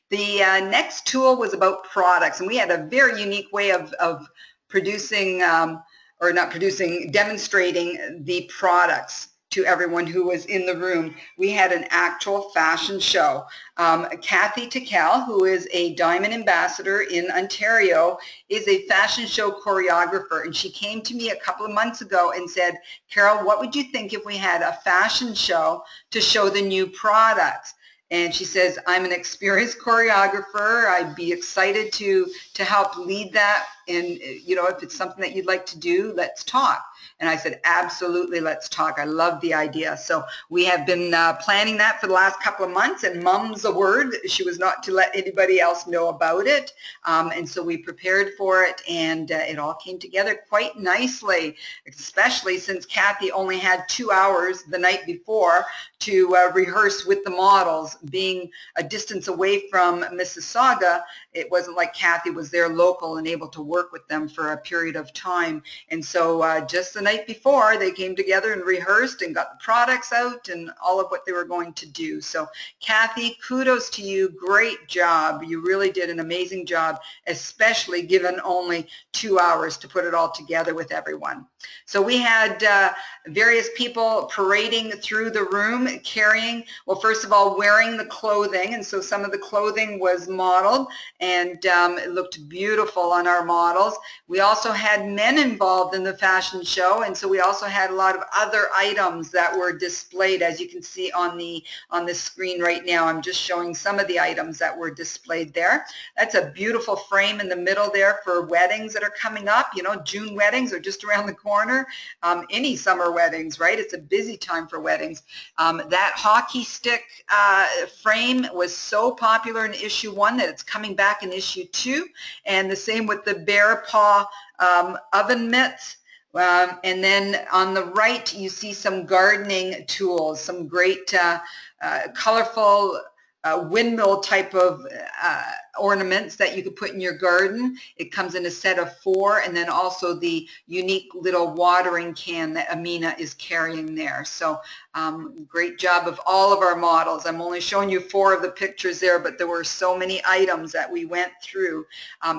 The next tool was about products, and we had a very unique way of producing, or not producing, demonstrating the products to everyone who was in the room. We had an actual fashion show. Kathy Tickell, who is a Diamond Ambassador in Ontario, is a fashion show choreographer, and she came to me a couple of months ago and said, Carol, what would you think if we had a fashion show to show the new products? And she says, I'm an experienced choreographer. I'd be excited to help lead that. And, you know, if it's something that you'd like to do, let's talk. And I said, absolutely, let's talk. I love the idea. So we have been planning that for the last couple of months, and mum's a word. She was not to let anybody else know about it. And so we prepared for it, and it all came together quite nicely, especially since Kathy only had 2 hours the night before to rehearse with the models. Being a distance away from Mississauga, it wasn't like Kathy was there local and able to work with them for a period of time. And so just the night before, they came together and rehearsed and got the products out and all of what they were going to do. So Kathy, kudos to you. Great job. You really did an amazing job, especially given only 2 hours to put it all together with everyone. So we had various people parading through the room carrying, well, first of all, wearing the clothing. And so some of the clothing was modeled, and it looked beautiful on our models. We also had men involved in the fashion show, and so we also had a lot of other items that were displayed, as you can see on the screen right now. I'm just showing some of the items that were displayed there. That's a beautiful frame in the middle there for weddings that are coming up. You know, June weddings are just around the corner. Any summer weddings, right? It's a busy time for weddings. That hockey stick frame was so popular in issue 1 that it's coming back in issue 2, and the same with the bear paw oven mitts. And then on the right, you see some gardening tools, some great colorful windmill type of ornaments that you could put in your garden. It comes in a set of 4, and then also the unique little watering can that Amina is carrying there. So great job of all of our models. I'm only showing you 4 of the pictures there, but there were so many items that we went through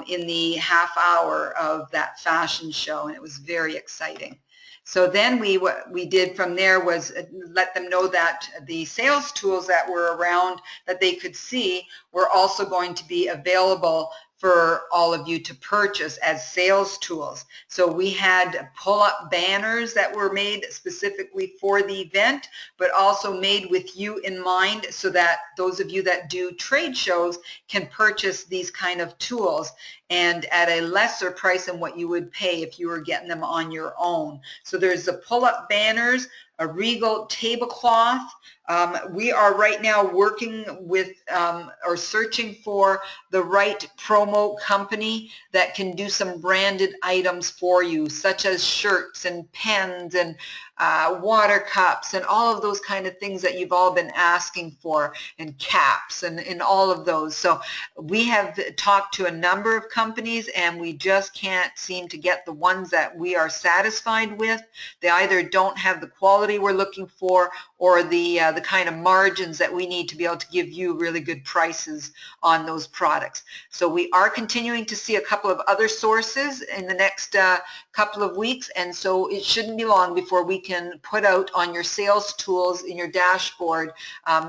in the half hour of that fashion show, and it was very exciting. So then what we did from there was let them know that the sales tools that were around that they could see were also going to be available for all of you to purchase as sales tools. So we had pull-up banners that were made specifically for the event, but also made with you in mind, so that those of you that do trade shows can purchase these kind of tools, and at a lesser price than what you would pay if you were getting them on your own. So there's the pull-up banners, a Regal tablecloth. We are right now working with or searching for the right promo company that can do some branded items for you, such as shirts and pens and water cups and all of those kind of things that you've all been asking for, and caps and all of those. So we have talked to a number of companies, and we just can't seem to get the ones that we are satisfied with. They either don't have the quality we're looking for, or the kind of margins that we need to be able to give you really good prices on those products. So we are continuing to see a couple of other sources in the next couple of weeks, and so it shouldn't be long before we can put out on your sales tools in your dashboard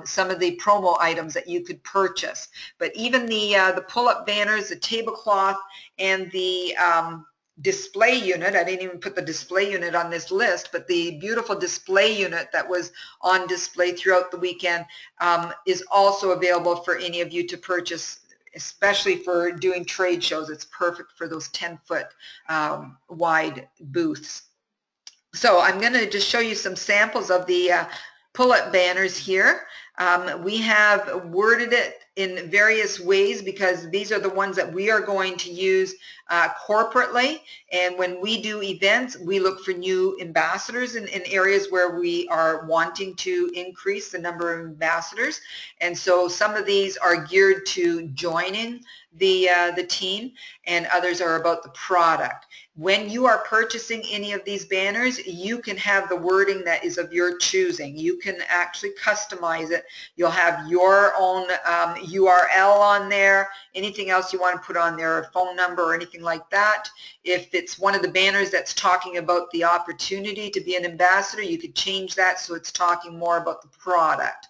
some of the promo items that you could purchase. But even the pull-up banners, the tablecloth, and the display unit, I didn't even put the display unit on this list, but the beautiful display unit that was on display throughout the weekend is also available for any of you to purchase, especially for doing trade shows. It's perfect for those 10-foot wide booths. So I'm going to just show you some samples of the pull-up banners here. We have worded it in various ways because these are the ones that we are going to use corporately, and when we do events we look for new ambassadors in areas where we are wanting to increase the number of ambassadors, and so some of these are geared to joining the team, and others are about the product. When you are purchasing any of these banners, you can have the wording that is of your choosing. You can actually customize it. You'll have your own URL on there, anything else you want to put on there, a phone number or anything like that. If it's one of the banners that's talking about the opportunity to be an ambassador, you could change that so it's talking more about the product.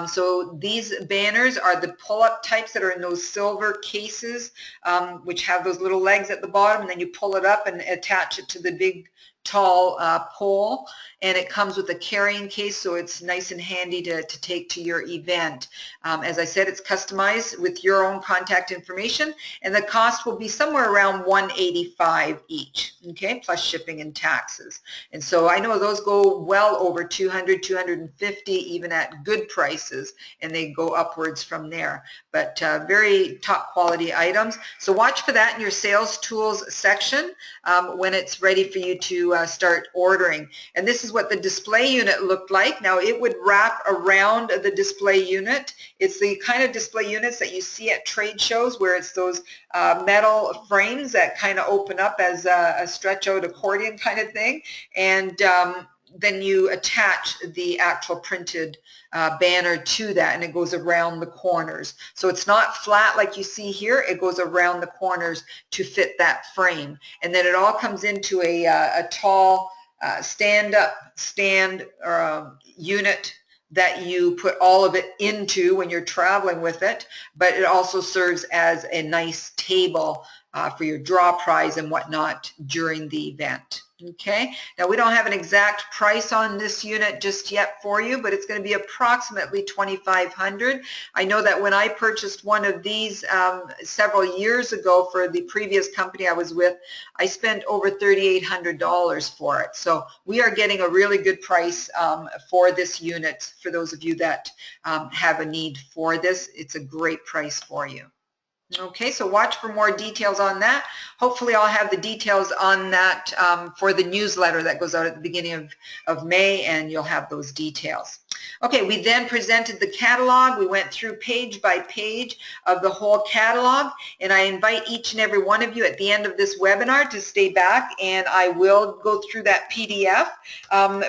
So these banners are the pull-up types that are in those silver cases, which have those little legs at the bottom, and then you pull it up and attach it to the big tall pole, and it comes with a carrying case, so it's nice and handy to take to your event. As I said, it's customized with your own contact information, and the cost will be somewhere around $185 each, okay, plus shipping and taxes. And so I know those go well over $200, $250, even at good prices, and they go upwards from there. But very top quality items. So watch for that in your sales tools section when it's ready for you to start ordering. And this is what the display unit looked like. Now it would wrap around the display unit. It's the kind of display units that you see at trade shows where it's those metal frames that kind of open up as a stretch out accordion kind of thing. And then you attach the actual printed banner to that, and it goes around the corners. So it's not flat like you see here. It goes around the corners to fit that frame. And then it all comes into a tall stand-up stand unit that you put all of it into when you're traveling with it, but it also serves as a nice table for your draw prize and whatnot during the event. Okay, now we don't have an exact price on this unit just yet for you, but it's going to be approximately $2,500. I know that when I purchased one of these several years ago for the previous company I was with, I spent over $3,800 for it. So we are getting a really good price for this unit. For those of you that have a need for this, it's a great price for you. Okay, so watch for more details on that. Hopefully I'll have the details on that for the newsletter that goes out at the beginning of May, and you'll have those details. Okay, we then presented the catalog. We went through page by page of the whole catalog, and I invite each and every one of you at the end of this webinar to stay back, and I will go through that PDF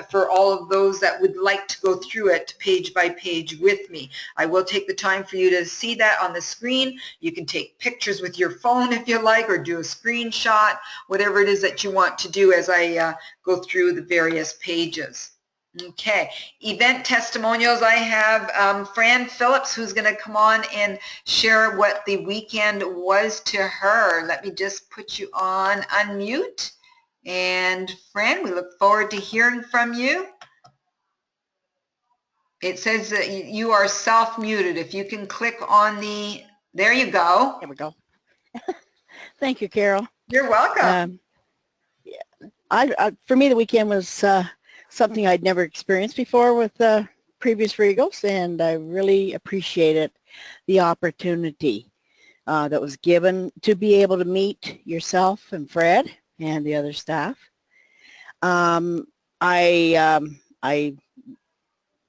for all of those that would like to go through it page by page with me. I will take the time for you to see that on the screen. You can take pictures with your phone if you like, or do a screenshot, whatever it is that you want to do as I go through the various pages. Okay, event testimonials. I have Fran Phillips, who's going to come on and share what the weekend was to her. Let me just put you on unmute. And Fran, we look forward to hearing from you. It says that you are self-muted. If you can click on the, there you go. There we go. Thank you, Carol. You're welcome. For me, the weekend was something I'd never experienced before with previous Regals, and I really appreciated the opportunity that was given to be able to meet yourself and Fred and the other staff. I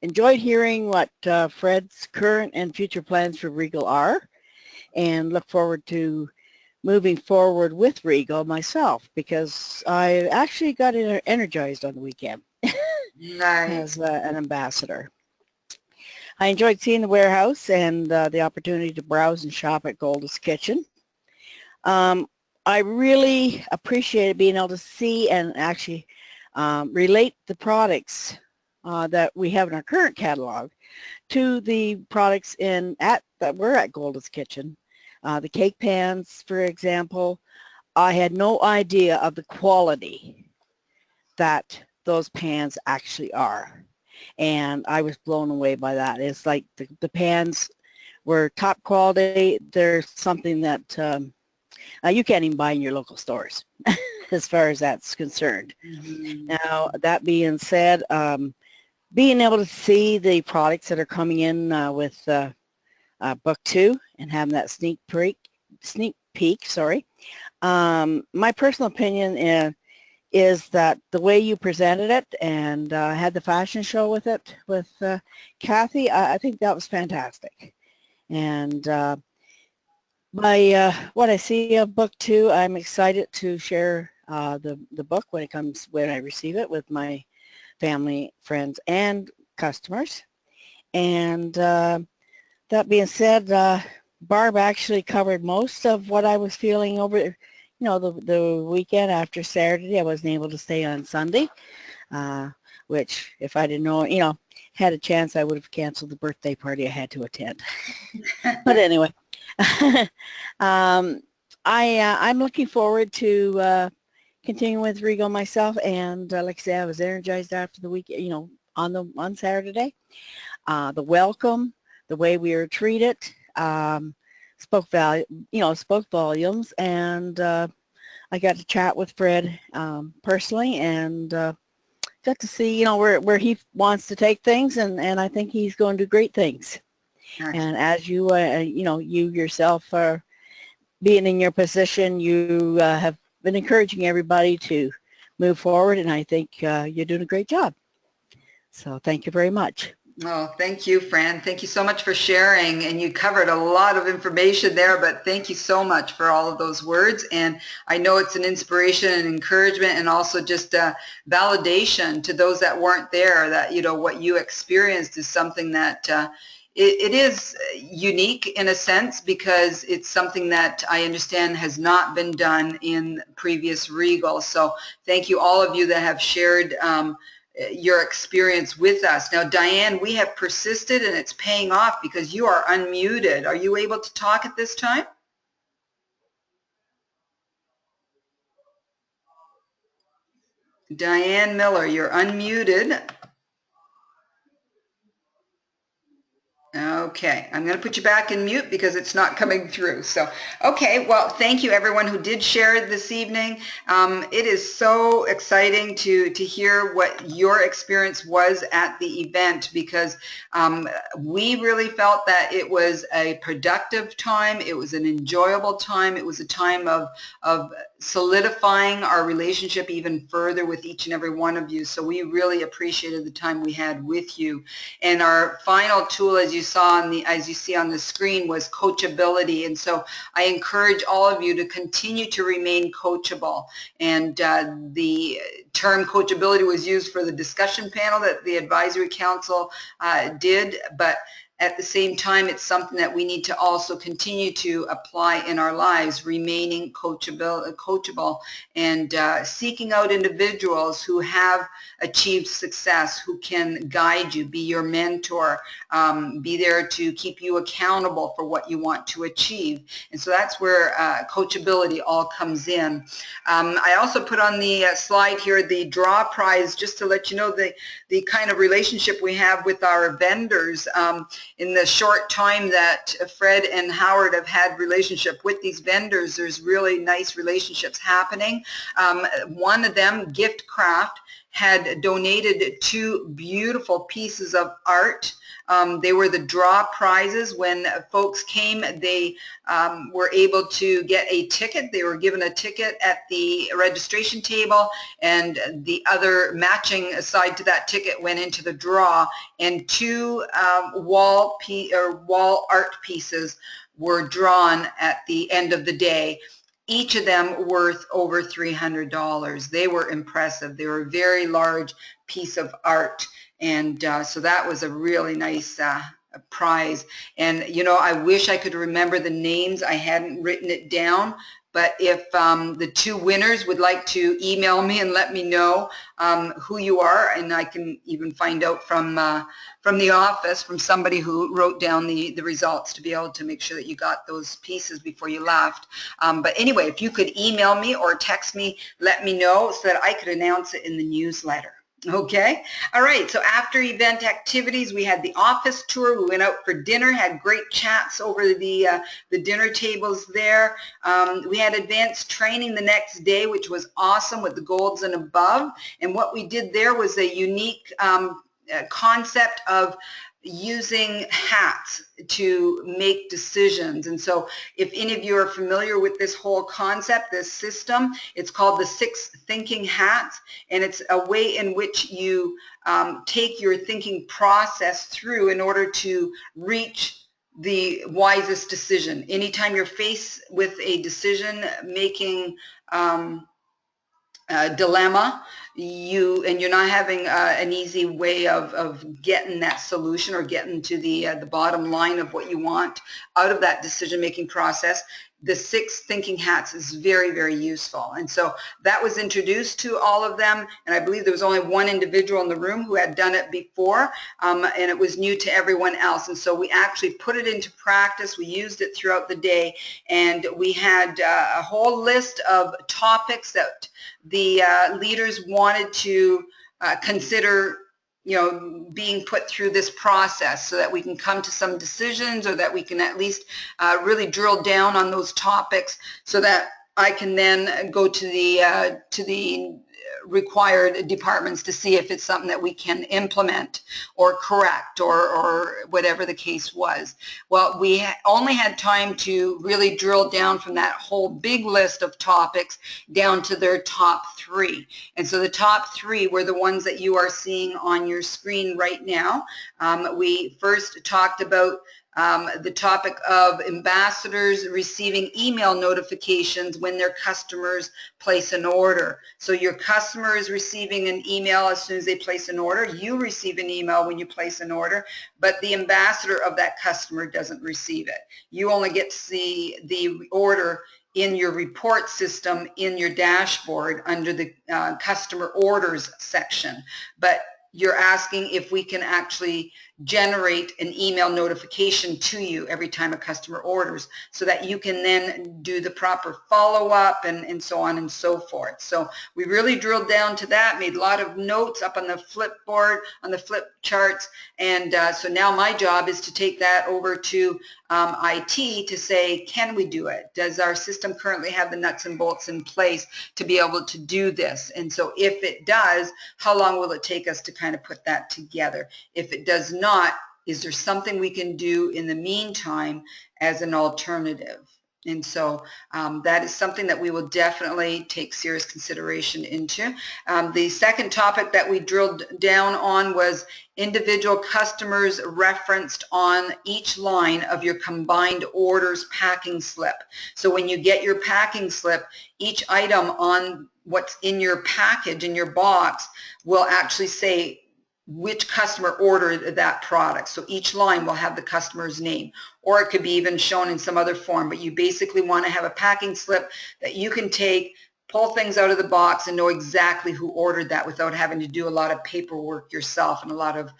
enjoyed hearing what Fred's current and future plans for Regal are, and look forward to moving forward with Regal myself, because I actually got energized on the weekend Nice. as an ambassador. I enjoyed seeing the warehouse and the opportunity to browse and shop at Gold's Kitchen. I really appreciated being able to see and actually relate the products that we have in our current catalog to the products that were at Gold's Kitchen. The cake pans, for example, I had no idea of the quality that those pans actually are, and I was blown away by that. It's like the pans were top quality. They're something that you can't even buy in your local stores as far as that's concerned. Mm-hmm. Now, that being said, being able to see the products that are coming in with book 2 and having that sneak peek, my personal opinion is that the way you presented it and had the fashion show with it with Kathy, I think that was fantastic. And what I see of book 2, I'm excited to share the book when I receive it with my family, friends, and customers. And that being said, Barb actually covered most of what I was feeling over, the weekend after Saturday. I wasn't able to stay on Sunday, which if I didn't know, had a chance, I would have canceled the birthday party I had to attend. But anyway, I'm looking forward to continuing with Regal myself, and like I said, I was energized after the week, on Saturday. The welcome, the way we were treated, spoke volumes, and I got to chat with Fred personally, and got to see, where he wants to take things, and I think he's going to do great things. Excellent. And as you, you yourself are being in your position, you have been encouraging everybody to move forward, and I think you're doing a great job. So thank you very much. Oh, thank you, Fran. Thank you so much for sharing. And you covered a lot of information there, but thank you so much for all of those words. And I know it's an inspiration and encouragement, and also just a validation to those that weren't there, that, what you experienced is something that it is unique in a sense, because it's something that I understand has not been done in previous Regal. So thank you, all of you that have shared your experience with us. Now, Diane, we have persisted, and it's paying off because you are unmuted. Are you able to talk at this time? Diane Miller, you're unmuted. Okay, I'm going to put you back in mute because it's not coming through. So, okay, well, thank you everyone who did share this evening. It is so exciting to hear what your experience was at the event, because we really felt that it was a productive time. It was an enjoyable time. It was a time of solidifying our relationship even further with each and every one of you. So we really appreciated the time we had with you. And our final tool, as you see on the screen, was coachability. And so I encourage all of you to continue to remain coachable. And the term coachability was used for the discussion panel that the advisory council did, but at the same time, it's something that we need to also continue to apply in our lives, remaining coachable and seeking out individuals who have achieved success, who can guide you, be your mentor, be there to keep you accountable for what you want to achieve. And so that's where coachability all comes in. I also put on the slide here the draw prize, just to let you know the kind of relationship we have with our vendors. In the short time that Fred and Howard have had relationship with these vendors, there's really nice relationships happening. One of them, Gift Craft, had donated 2 beautiful pieces of art. They were the draw prizes. When folks came, they were able to get a ticket. They were given a ticket at the registration table, and the other matching side to that ticket went into the draw, and 2 wall art pieces were drawn at the end of the day. Each of them worth over $300. They were impressive. They were a very large piece of art, and so that was a really nice prize. And you know, I wish I could remember the names. I hadn't written it down, but if the 2 winners would like to email me and let me know who you are, and I can even find out from the office, from somebody who wrote down the results, to be able to make sure that you got those pieces before you left. But anyway, if you could email me or text me, let me know so that I could announce it in the newsletter. Okay. All right. So after event activities, we had the office tour. We went out for dinner, had great chats over the dinner tables there. We had advanced training the next day, which was awesome, with the golds and above. And what we did there was a unique concept of using hats to make decisions. And so if any of you are familiar with this whole concept, this system, it's called the 6 thinking hats, and it's a way in which you take your thinking process through in order to reach the wisest decision. Anytime you're faced with a decision making dilemma, you're not having an easy way of getting that solution or getting to the bottom line of what you want out of that decision-making process, the 6 thinking hats is very, very useful. And so that was introduced to all of them, and I believe there was only 1 individual in the room who had done it before, and it was new to everyone else. And so we actually put it into practice. We used it throughout the day, and we had a whole list of topics that the leaders wanted to consider, you know, being put through this process, so that we can come to some decisions, or that we can at least really drill down on those topics, so that I can then go to the required departments to see if it's something that we can implement or correct, or whatever the case was. Well, we only had time to really drill down from that whole big list of topics down to their top 3. And so the top 3 were the ones that you are seeing on your screen right now. We first talked about the topic of ambassadors receiving email notifications when their customers place an order. So your customer is receiving an email as soon as they place an order. You receive an email when you place an order, but the ambassador of that customer doesn't receive it. You only get to see the order in your report system in your dashboard under the customer orders section. But you're asking if we can actually generate an email notification to you every time a customer orders, so that you can then do the proper follow-up and so on and so forth. So we really drilled down to that, made a lot of notes up on the flipboard, on the flip charts, and so now my job is to take that over to IT to say, can we do it? Does our system currently have the nuts and bolts in place to be able to do this? And so if it does, how long will it take us to kind of put that together? If it does not, is there something we can do in the meantime as an alternative? And so that is something that we will definitely take serious consideration into. The second topic that we drilled down on was individual customers referenced on each line of your combined orders packing slip. So when you get your packing slip, each item on what's in your package, in your box, will actually say which customer ordered that product. So each line will have the customer's name, or it could be even shown in some other form, but you basically want to have a packing slip that you can take, pull things out of the box and know exactly who ordered that without having to do a lot of paperwork yourself and a lot of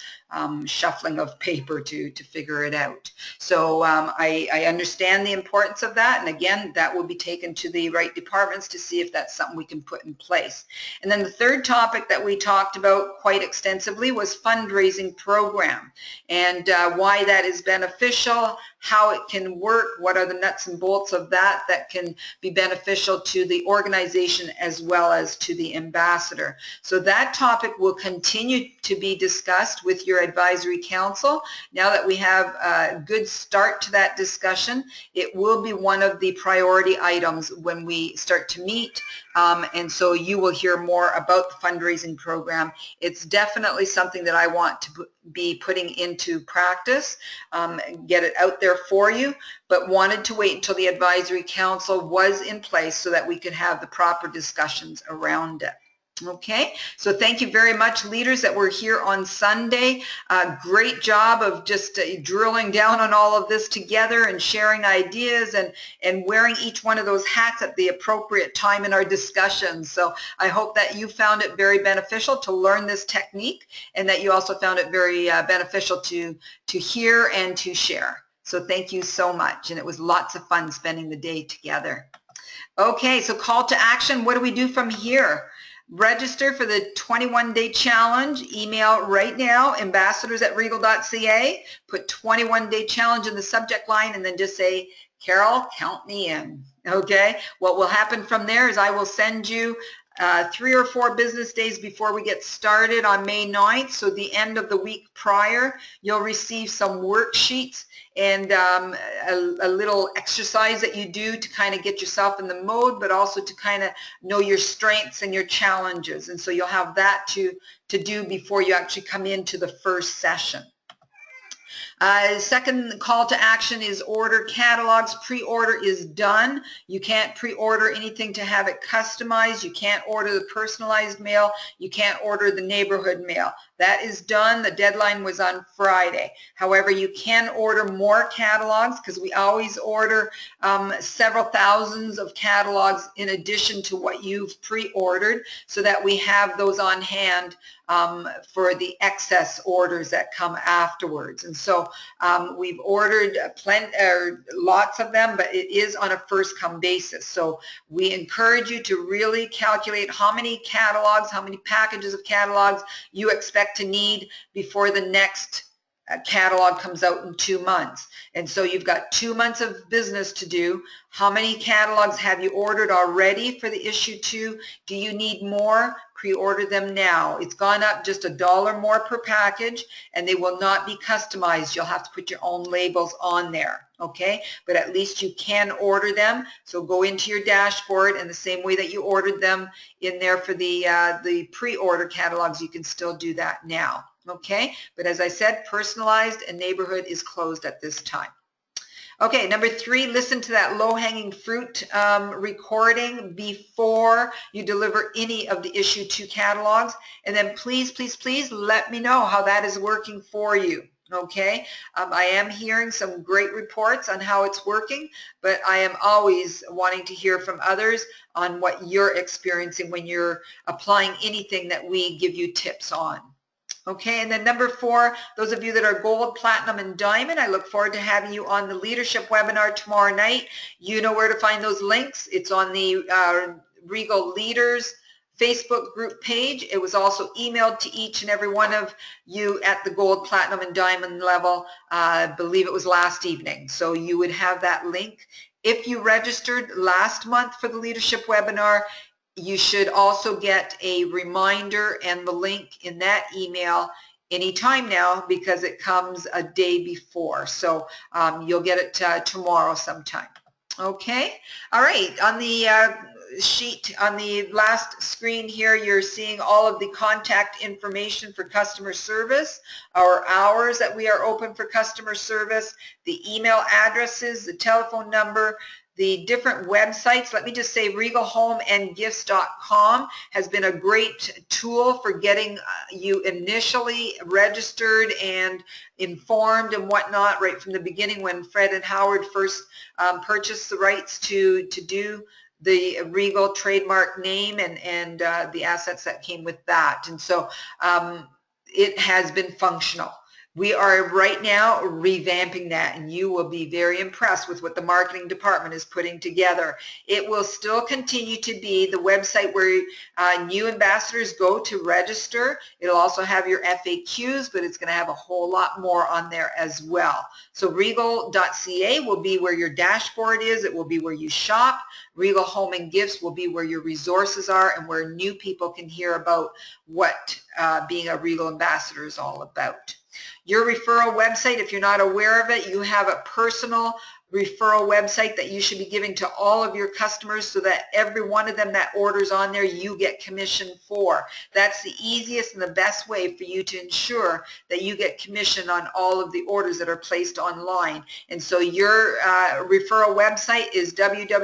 shuffling of paper to figure it out. So I understand the importance of that, and again, that will be taken to the right departments to see if that's something we can put in place. And then the third topic that we talked about quite extensively was fundraising program, and why that is beneficial, how it can work, what are the nuts and bolts of that can be beneficial to the organization organization as well as to the ambassador. So that topic will continue to be discussed with your advisory council. Now that we have a good start to that discussion, it will be one of the priority items when we start to meet, and so you will hear more about the fundraising program. It's definitely something that I want to be putting into practice, get it out there for you, but wanted to wait until the advisory council was in place so that we could have the proper discussions around it. Okay, so thank you very much, leaders that were here on Sunday. Great job of just drilling down on all of this together and sharing ideas and wearing each one of those hats at the appropriate time in our discussions. So I hope that you found it very beneficial to learn this technique, and that you also found it very beneficial to hear and to share. So thank you so much, and it was lots of fun spending the day together. Okay, so call to action. What do we do from here? Register for the 21-day challenge. Email right now, ambassadors@regal.ca. Put 21-day challenge in the subject line and then just say, Carol, count me in. Okay? What will happen from there is I will send you 3 or 4 business days before we get started on May 9th, so the end of the week prior, you'll receive some worksheets and a little exercise that you do to kind of get yourself in the mode, but also to kind of know your strengths and your challenges. And so you'll have that to do before you actually come into the first session. Second call to action is order catalogs. Pre-order is done. You can't pre-order anything to have it customized. You can't order the personalized mail. You can't order the neighborhood mail. That is done. The deadline was on Friday. However, you can order more catalogs because we always order several thousands of catalogs in addition to what you've pre-ordered, so that we have those on hand for the excess orders that come afterwards. And so we've ordered lots of them, but it is on a first-come basis. So we encourage you to really calculate how many catalogs, how many packages of catalogs you expect to need before the next catalog comes out in 2 months. And so you've got 2 months of business to do. How many catalogs have you ordered already for the issue 2? Do you need more? Pre-order them now. It's gone up just $1 more per package, and they will not be customized. You'll have to put your own labels on there, okay? But at least you can order them. So go into your dashboard, and the same way that you ordered them in there for the pre-order catalogs, you can still do that now. Okay, but as I said, personalized and neighborhood is closed at this time. Okay, number 3, listen to that low-hanging fruit recording before you deliver any of the issue 2 catalogs, and then please, please, please let me know how that is working for you. Okay, I am hearing some great reports on how it's working, but I am always wanting to hear from others on what you're experiencing when you're applying anything that we give you tips on. Okay, and then number 4, those of you that are gold, platinum, and diamond, I look forward to having you on the leadership webinar tomorrow night. You know where to find those links. It's on the Regal Leaders Facebook group page. It was also emailed to each and every one of you at the gold, platinum, and diamond level. I believe it was last evening. So you would have that link. If you registered last month for the leadership webinar, you should also get a reminder and the link in that email anytime now, because it comes a day before. So you'll get it tomorrow sometime. Okay. All right. On the sheet on the last screen here, you're seeing all of the contact information for customer service, our hours that we are open for customer service, the email addresses, the telephone number, the different websites. Let me just say regalhomeandgifts.com has been a great tool for getting you initially registered and informed and whatnot right from the beginning when Fred and Howard first purchased the rights to do the Regal trademark name and the assets that came with that. And so it has been functional. We are right now revamping that, and you will be very impressed with what the marketing department is putting together. It will still continue to be the website where new ambassadors go to register. It'll also have your FAQs, but it's going to have a whole lot more on there as well. So regal.ca will be where your dashboard is. It will be where you shop. Regal Home and Gifts will be where your resources are and where new people can hear about what being a Regal ambassador is all about. Your referral website, if you're not aware of it, you have a personal referral website that you should be giving to all of your customers so that every one of them that orders on there, you get commission for. That's the easiest and the best way for you to ensure that you get commission on all of the orders that are placed online. And so your referral website is www.regal.ca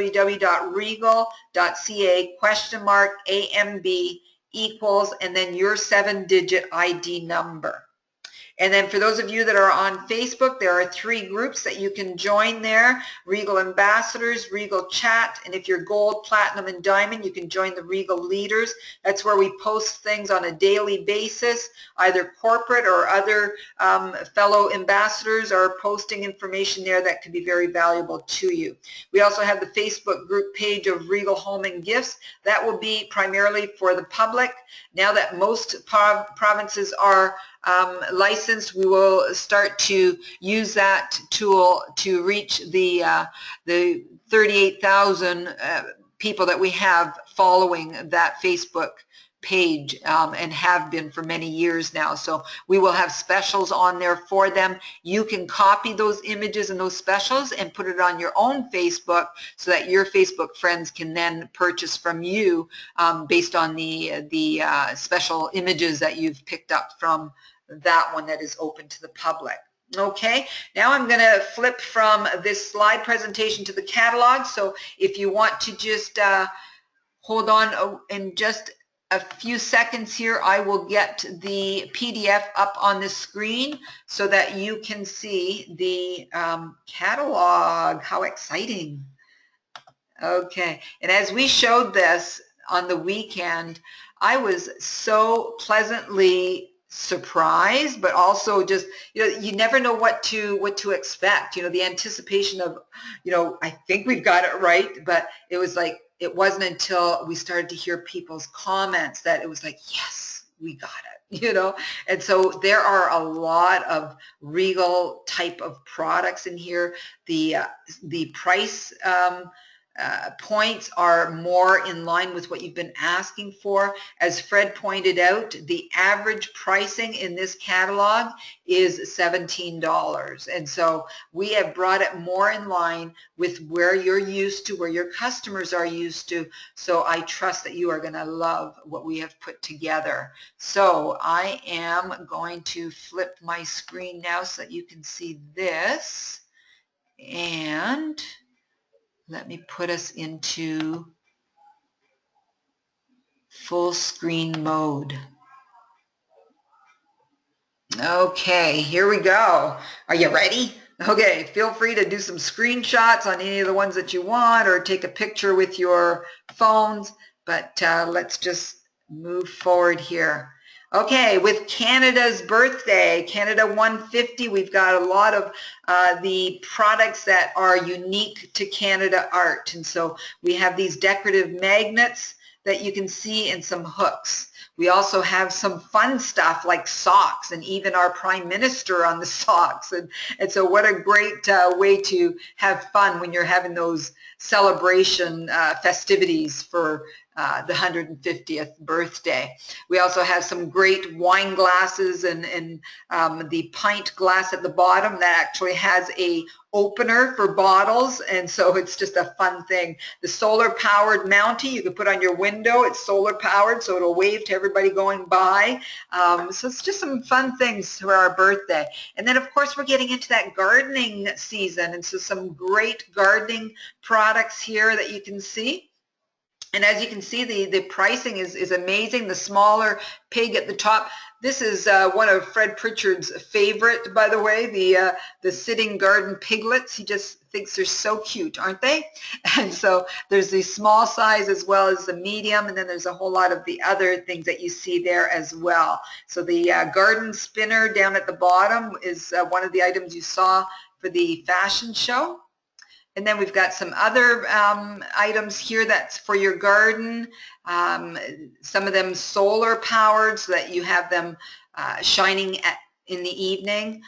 !AMB equals and then your 7-digit ID number. And then for those of you that are on Facebook, there are 3 groups that you can join there: Regal Ambassadors, Regal Chat, and if you're Gold, Platinum, and Diamond, you can join the Regal Leaders. That's where we post things on a daily basis. Either corporate or other fellow ambassadors are posting information there that could be very valuable to you. We also have the Facebook group page of Regal Home and Gifts. That will be primarily for the public. Now that most provinces are licensed, we will start to use that tool to reach the 38,000 people that we have following that Facebook page and have been for many years now. So we will have specials on there for them. You can copy those images and those specials and put it on your own Facebook so that your Facebook friends can then purchase from you based on the special images that you've picked up from that one that is open to the public. Okay, now I'm going to flip from this slide presentation to the catalog. So if you want to just hold on in just a few seconds here, I will get the PDF up on the screen so that you can see the catalog. How exciting. Okay, and as we showed this on the weekend, I was so pleasantly surprised, but also just, you never know what to expect. The anticipation of, I think we've got it right, but it was like, it wasn't until we started to hear people's comments that it was like, yes, we got it, And so there are a lot of Regal type of products in here. The price points are more in line with what you've been asking for. As Fred pointed out, the average pricing in this catalog is $17. And so we have brought it more in line with where you're used to, where your customers are used to. So I trust that you are going to love what we have put together. So I am going to flip my screen now so that you can see this. And let me put us into full screen mode. Okay, here we go. Are you ready? Okay, feel free to do some screenshots on any of the ones that you want or take a picture with your phones, but let's just move forward here. Okay, with Canada's birthday, Canada 150, we've got a lot of the products that are unique to Canada art. And so we have these decorative magnets that you can see and some hooks. We also have some fun stuff like socks and even our Prime Minister on the socks. And so what a great way to have fun when you're having those celebration festivities for the 150th birthday. We also have some great wine glasses and the pint glass at the bottom that actually has a opener for bottles, and so it's just a fun thing. The solar powered mountie you can put on your window. It's solar powered, so it'll wave to everybody going by. So it's just some fun things for our birthday. And then of course we're getting into that gardening season, and so some great gardening products here that you can see. And as you can see, the pricing is amazing. The smaller pig at the top. This is one of Fred Pritchard's favorite, by the way, the sitting garden piglets. He just thinks they're so cute, aren't they? And so there's the small size as well as the medium, and then there's a whole lot of the other things that you see there as well. So the garden spinner down at the bottom is one of the items you saw for the fashion show. And then we've got some other items here that's for your garden. Some of them solar powered so that you have them shining in the evening.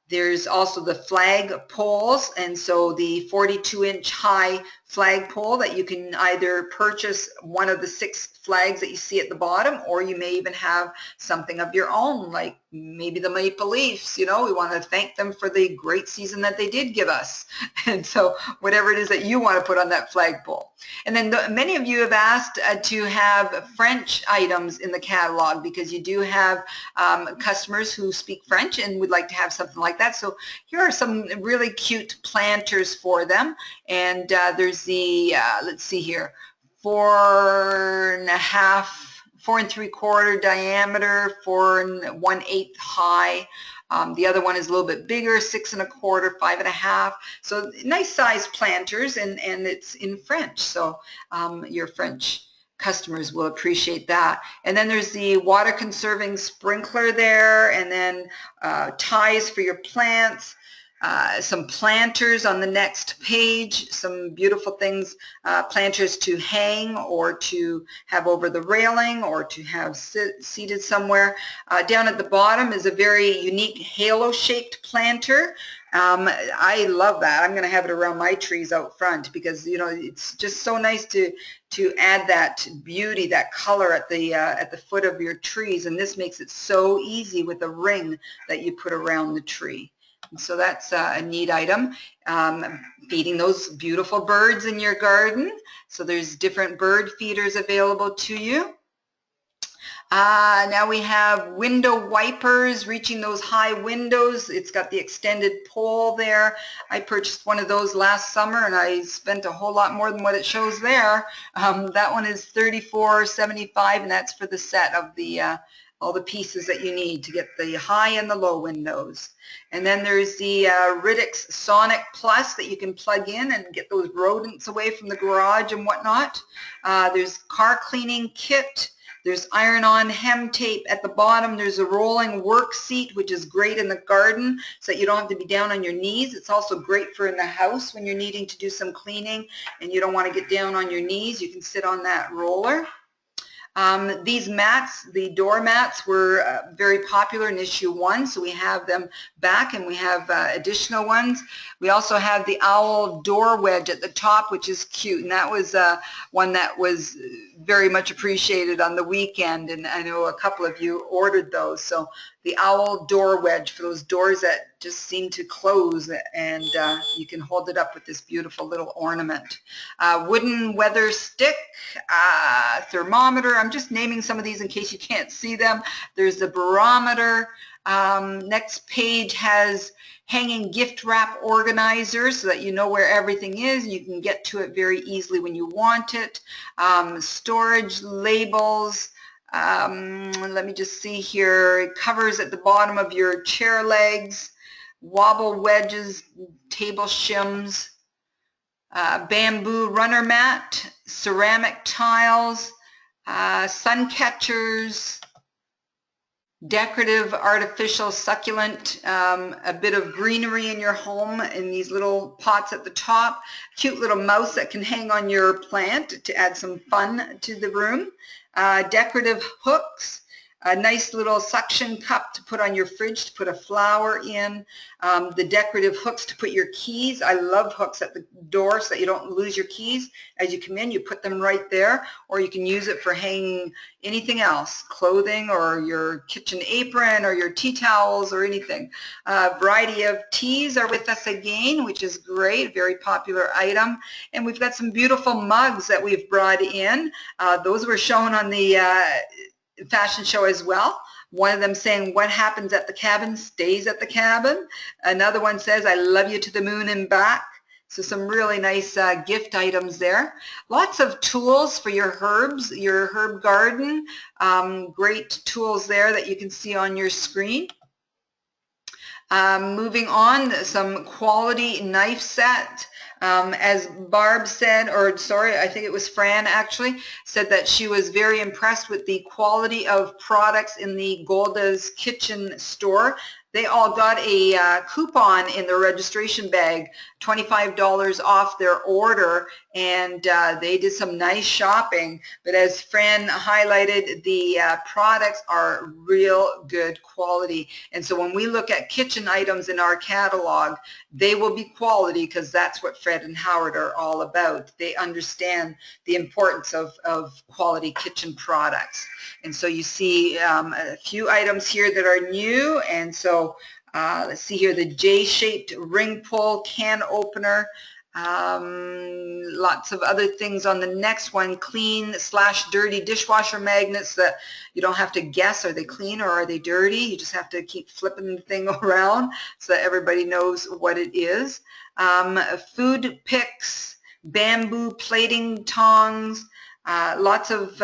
There's also the flag poles, and so the 42-inch high flag pole that you can either purchase one of the 6 flags that you see at the bottom, or you may even have something of your own, like maybe the Maple Leafs. You know, we want to thank them for the great season that they did give us. And so whatever it is that you want to put on that flagpole. And then many of you have asked to have French items in the catalog, because you do have customers who speak French and would like to have something like that. So here are some really cute planters for them. And there's the, let's see here, 4 3/4 diameter, 4 1/8 high. The other one is a little bit bigger, 6 1/4, 5 1/2. So nice size planters, and it's in French. So your French customers will appreciate that. And then there's the water conserving sprinkler there, and then ties for your plants. Some planters on the next page, some beautiful things, planters to hang or to have over the railing or to have seated somewhere. Down at the bottom is a very unique halo-shaped planter. I love that. I'm going to have it around my trees out front, because you know it's just so nice to add that beauty, that color at the foot of your trees, and this makes it so easy with a ring that you put around the tree. So that's a neat item. Feeding those beautiful birds in your garden. So there's different bird feeders available to you. Now we have window wipers, reaching those high windows. It's got the extended pole there. I purchased one of those last summer, and I spent a whole lot more than what it shows there. That one is $34.75, and that's for the set of the all the pieces that you need to get the high and the low windows. And then there's the Riddick's Sonic Plus that you can plug in and get those rodents away from the garage and whatnot. There's car cleaning kit. There's iron-on hem tape at the bottom. There's a rolling work seat, which is great in the garden so that you don't have to be down on your knees. It's also great for in the house when you're needing to do some cleaning and you don't want to get down on your knees. You can sit on that roller. These mats, the door mats, were very popular in issue 1, so we have them back, and we have additional ones. We also have the owl door wedge at the top, which is cute, and that was one that was very much appreciated on the weekend, and I know a couple of you ordered those. So the owl door wedge for those doors that just seem to close, and you can hold it up with this beautiful little ornament. Wooden weather stick, thermometer. I'm just naming some of these in case you can't see them. There's the barometer. Next page has hanging gift wrap organizer so that you know where everything is. You can get to it very easily when you want it. Storage labels. Let me just see here. Covers at the bottom of your chair legs. Wobble wedges, table shims. Bamboo runner mat. Ceramic tiles. Sun catchers. Decorative artificial succulent, a bit of greenery in your home in these little pots at the top. Cute little mouse that can hang on your plant to add some fun to the room. Decorative hooks. A nice little suction cup to put on your fridge to put a flower in. The decorative hooks to put your keys. I love hooks at the door so that you don't lose your keys. As you come in, you put them right there, or you can use it for hanging anything else, clothing or your kitchen apron or your tea towels or anything. A variety of teas are with us again, which is great, very popular item. And we've got some beautiful mugs that we've brought in. Those were shown on the fashion show as well. One of them saying, "What happens at the cabin stays at the cabin." Another one says, "I love you to the moon and back." So some really nice gift items there. Lots of tools for your herbs, your herb garden. Great tools there that you can see on your screen. Moving on, some quality knife set. As Barb said, or sorry, I think it was Fran actually, said that she was very impressed with the quality of products in the Golda's Kitchen store. They all got a coupon in their registration bag, $25 off their order, and they did some nice shopping. But as Fran highlighted, the products are real good quality. And so when we look at kitchen items in our catalog, they will be quality because that's what Fred and Howard are all about. They understand the importance of quality kitchen products. And so you see a few items here that are new. And so let's see here, the J-shaped ring pull can opener. Lots of other things on the next one, clean/dirty dishwasher magnets that you don't have to guess, are they clean or are they dirty? You just have to keep flipping the thing around so that everybody knows what it is. Food picks, bamboo plating tongs, lots of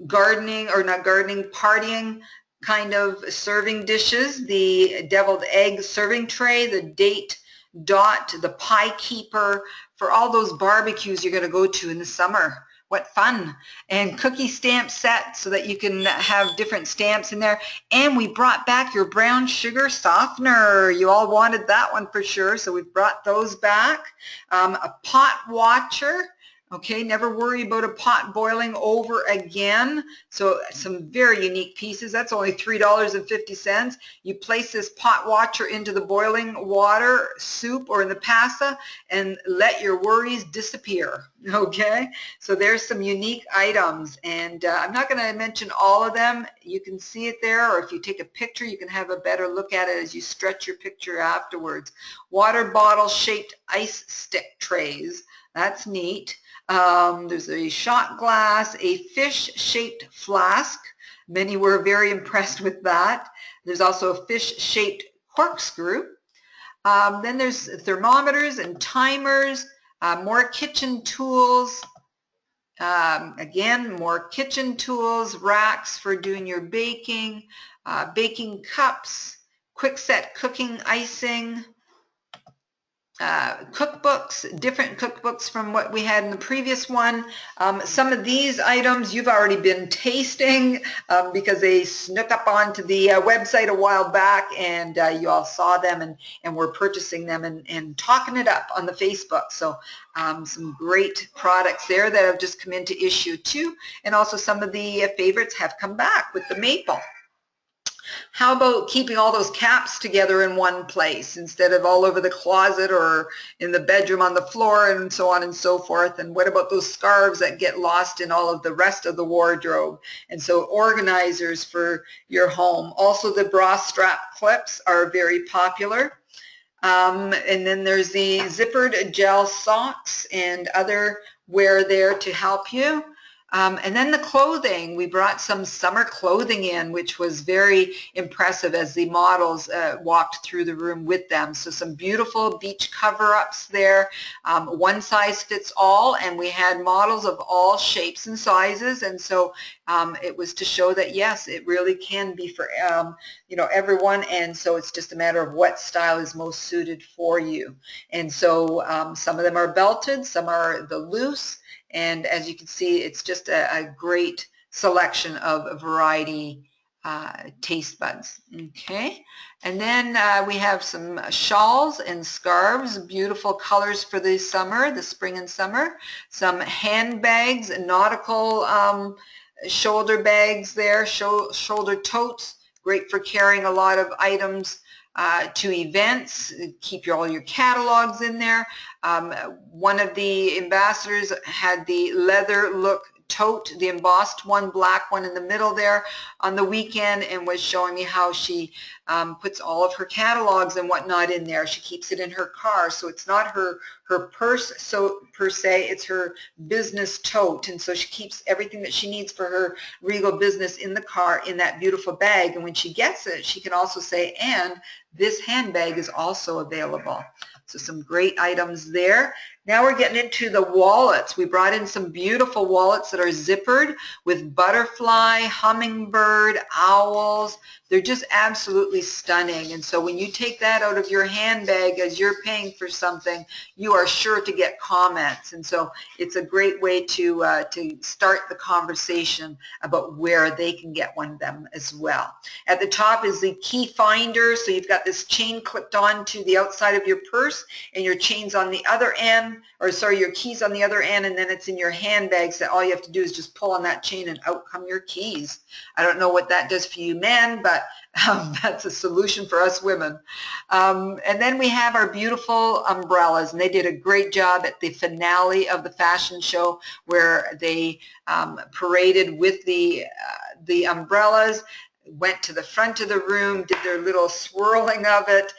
gardening, or not gardening, partying kind of serving dishes, the deviled egg serving tray, the date dot, the pie keeper, for all those barbecues you're going to go to in the summer. What fun. And cookie stamp set so that you can have different stamps in there. And we brought back your brown sugar softener. You all wanted that one for sure, so we've brought those back. A pot watcher. Okay, never worry about a pot boiling over again. So some very unique pieces. That's only $3.50. You place this pot watcher into the boiling water, soup, or in the pasta, and let your worries disappear. Okay, so there's some unique items, and I'm not going to mention all of them. You can see it there, or if you take a picture, you can have a better look at it as you stretch your picture afterwards. Water bottle shaped ice stick trays. That's neat. There's a shot glass, a fish-shaped flask. Many were very impressed with that. There's also a fish-shaped corkscrew. Then there's thermometers and timers, more kitchen tools. Again, more kitchen tools, racks for doing your baking, baking cups, quick set cooking icing, cookbooks, different cookbooks from what we had in the previous one. Some of these items you've already been tasting because they snuck up onto the website a while back, and you all saw them and were purchasing them and talking it up on the Facebook. So some great products there that have just come into issue 2, and also some of the favorites have come back with the maple. How about keeping all those caps together in one place instead of all over the closet or in the bedroom on the floor and so on and so forth? And what about those scarves that get lost in all of the rest of the wardrobe? And so organizers for your home. Also, the bra strap clips are very popular. And then there's the zippered gel socks and other wear there to help you. And then the clothing, we brought some summer clothing in, which was very impressive as the models walked through the room with them. So some beautiful beach cover-ups there, one size fits all, and we had models of all shapes and sizes. And so it was to show that, yes, it really can be for you know, everyone, and so it's just a matter of what style is most suited for you. And so some of them are belted, some are the loose. And as you can see, it's just a great selection of a variety taste buds. Okay, and then we have some shawls and scarves, beautiful colors for the summer, the spring and summer. Some handbags, nautical shoulder bags there, shoulder totes, great for carrying a lot of items to events. Keep all your catalogs in there. One of the ambassadors had the leather look tote, the embossed one, black one in the middle there on the weekend, and was showing me how she puts all of her catalogs and whatnot in there. She keeps it in her car, so it's not her purse so per se, it's her business tote, and so she keeps everything that she needs for her Regal business in the car in that beautiful bag. And when she gets it, she can also say, and this handbag is also available. So some great items there. Now we're getting into the wallets. We brought in some beautiful wallets that are zippered with butterfly, hummingbird, owls. They're just absolutely stunning. And so when you take that out of your handbag as you're paying for something, you are sure to get comments. And so it's a great way to start the conversation about where they can get one of them as well. At the top is the key finder. So you've got this chain clipped onto the outside of your purse, and your chain's on the other end, or sorry, your keys on the other end, and then it's in your handbags that all you have to do is just pull on that chain and out come your keys. I don't know what that does for you men, but that's a solution for us women. And then we have our beautiful umbrellas, and they did a great job at the finale of the fashion show where they paraded with the umbrellas, went to the front of the room, did their little swirling of it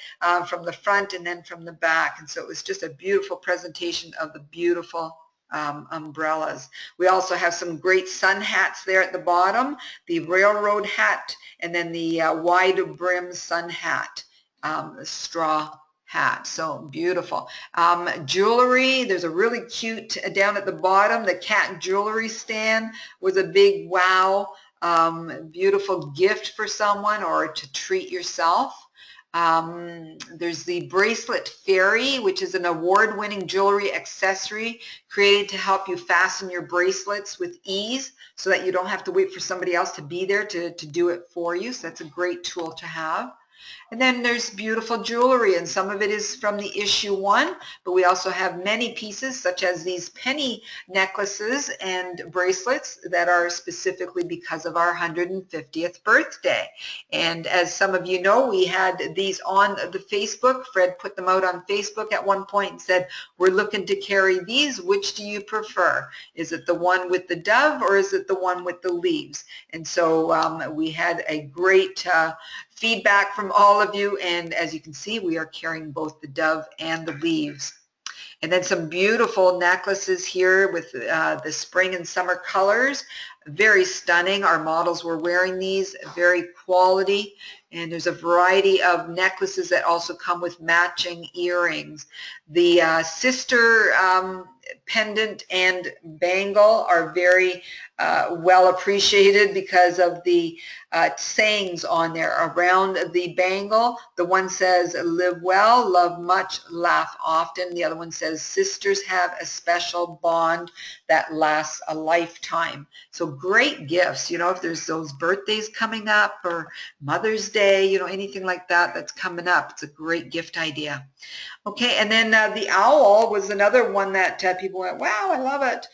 from the front and then from the back. And so it was just a beautiful presentation of the beautiful umbrellas. We also have some great sun hats there at the bottom, the railroad hat, and then the wide brim sun hat, the straw hat. So beautiful. Jewelry, there's a really cute down at the bottom. The cat jewelry stand was a big wow. Beautiful gift for someone or to treat yourself. There's the bracelet fairy, which is an award-winning jewelry accessory created to help you fasten your bracelets with ease so that you don't have to wait for somebody else to be there to do it for you. So that's a great tool to have. And then there's beautiful jewelry, and some of it is from the issue 1, but we also have many pieces such as these penny necklaces and bracelets that are specifically because of our 150th birthday. And as some of you know, we had these on the Facebook. Fred put them out on Facebook at one point and said, we're looking to carry these. Which do you prefer? Is it the one with the dove or is it the one with the leaves? And so we had a great feedback from all of you, and as you can see, we are carrying both the dove and the leaves. And then some beautiful necklaces here with the spring and summer colors. Very stunning. Our models were wearing these, very quality. And there's a variety of necklaces that also come with matching earrings. The sister pendant and bangle are very well appreciated because of the sayings on there around the bangle. The one says, live well, love much, laugh often. The other one says, sisters have a special bond that lasts a lifetime. So great gifts, you know, if there's those birthdays coming up or Mother's Day, you know, anything like that that's coming up. It's a great gift idea. Okay, and then the owl was another one that people went, wow, I love it.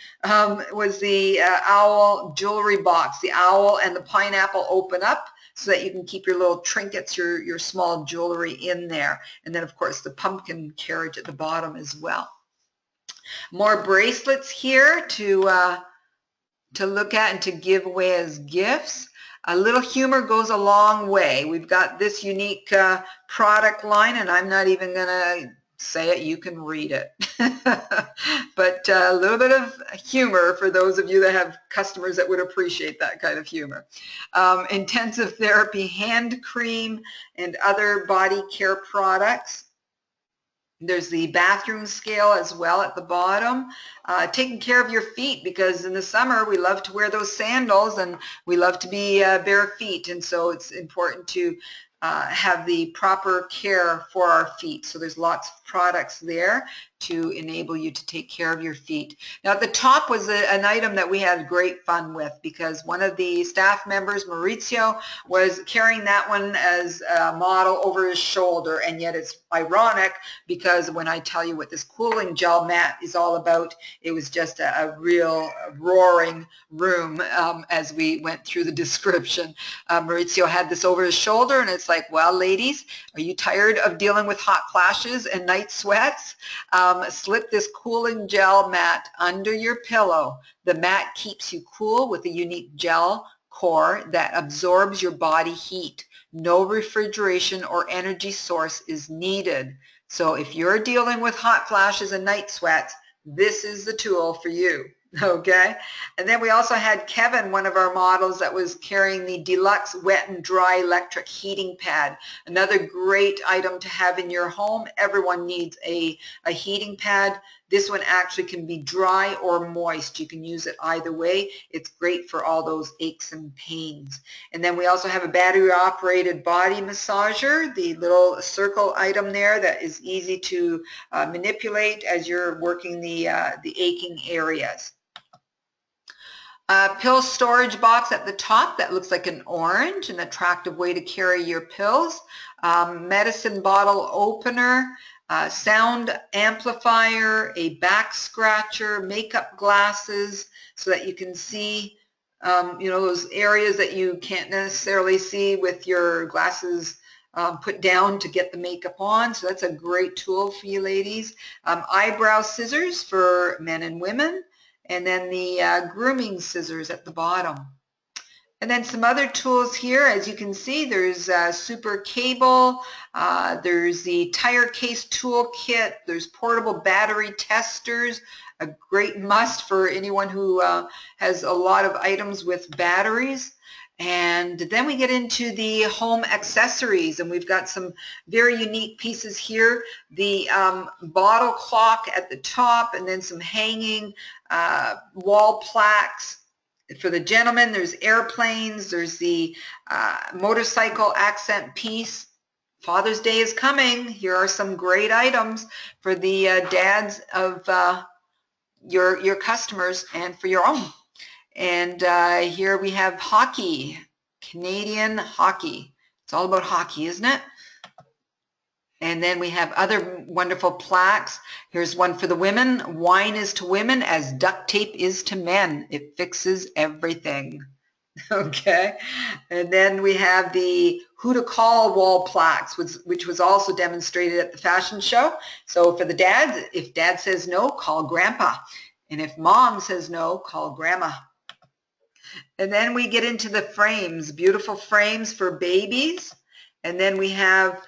It was the owl jewelry box. The owl and the pineapple open up so that you can keep your little trinkets, your small jewelry in there. And then, of course, the pumpkin carriage at the bottom as well. More bracelets here to look at and to give away as gifts. A little humor goes a long way. We've got this unique product line, and I'm not even going to say it. You can read it. But a little bit of humor for those of you that have customers that would appreciate that kind of humor. Intensive therapy hand cream and other body care products. There's the bathroom scale as well at the bottom. Taking care of your feet, because in the summer we love to wear those sandals and we love to be bare feet, and so it's important to have the proper care for our feet. So there's lots of products there to enable you to take care of your feet. Now at the top was an item that we had great fun with, because one of the staff members, Maurizio, was carrying that one as a model over his shoulder, and yet it's ironic because when I tell you what this cooling gel mat is all about, it was just a real roaring room as we went through the description. Maurizio had this over his shoulder, and it's like, well, ladies, are you tired of dealing with hot flashes and night sweats? Slip this cooling gel mat under your pillow. The mat keeps you cool with a unique gel core that absorbs your body heat. No refrigeration or energy source is needed. So if you're dealing with hot flashes and night sweats, this is the tool for you. Okay, and then we also had Kevin, one of our models, that was carrying the deluxe wet and dry electric heating pad. Another great item to have in your home. Everyone needs a heating pad. This one actually can be dry or moist. You can use it either way. It's great for all those aches and pains. And then we also have a battery operated body massager, the little circle item there that is easy to manipulate as you're working the aching areas. Pill storage box at the top that looks like an orange, an attractive way to carry your pills. Medicine bottle opener, sound amplifier, a back scratcher, makeup glasses so that you can see you know, those areas that you can't necessarily see with your glasses put down to get the makeup on. So that's a great tool for you ladies. Eyebrow scissors for men and women. And then the grooming scissors at the bottom. And then some other tools here. As you can see, there's super cable, there's the tire case tool kit, there's portable battery testers, a great must for anyone who has a lot of items with batteries. And then we get into the home accessories, and we've got some very unique pieces here. The bottle clock at the top, and then some hanging wall plaques. For the gentlemen, there's airplanes, there's the motorcycle accent piece. Father's Day is coming. Here are some great items for the dads of your customers and for your own. And here we have hockey, Canadian hockey. It's all about hockey, isn't it? And then we have other wonderful plaques. Here's one for the women. Wine is to women as duct tape is to men. It fixes everything. Okay. And then we have the who to call wall plaques, which was also demonstrated at the fashion show. So for the dads, if dad says no, call grandpa. And if mom says no, call grandma. And then we get into the frames, beautiful frames for babies. And then we have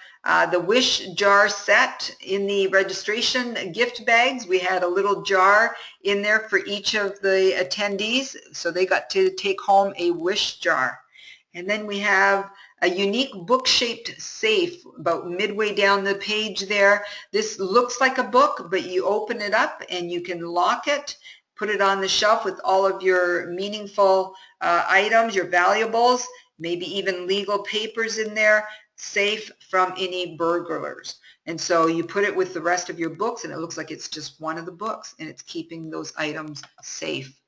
the wish jar set in the registration gift bags. We had a little jar in there for each of the attendees, so they got to take home a wish jar. And then we have a unique book-shaped safe about midway down the page there. This looks like a book, but you open it up and you can lock it, put it on the shelf with all of your meaningful items, your valuables, maybe even legal papers in there, safe from any burglars. And so you put it with the rest of your books and it looks like it's just one of the books and it's keeping those items safe.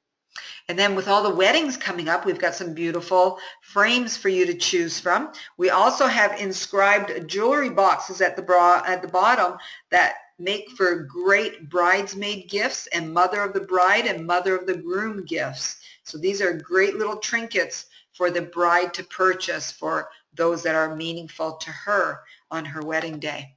And then with all the weddings coming up, we've got some beautiful frames for you to choose from. We also have inscribed jewelry boxes at the bottom that make for great bridesmaid gifts and mother of the bride and mother of the groom gifts. So these are great little trinkets for the bride to purchase for those that are meaningful to her on her wedding day.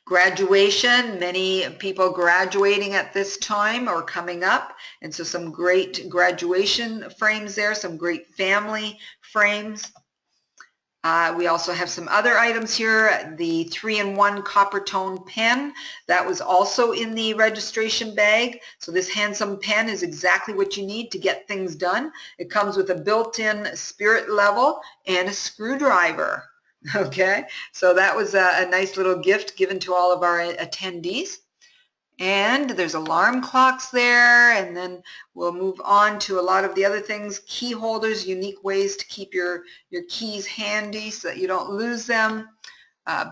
Graduation, many people graduating at this time or coming up, and so some great graduation frames there, some great family frames. We also have some other items here, the 3-in-1 copper tone pen that was also in the registration bag. So this handsome pen is exactly what you need to get things done. It comes with a built-in spirit level and a screwdriver. Okay, so that was a nice little gift given to all of our attendees. And there's alarm clocks there, and then we'll move on to a lot of the other things. Key holders, unique ways to keep your keys handy so that you don't lose them.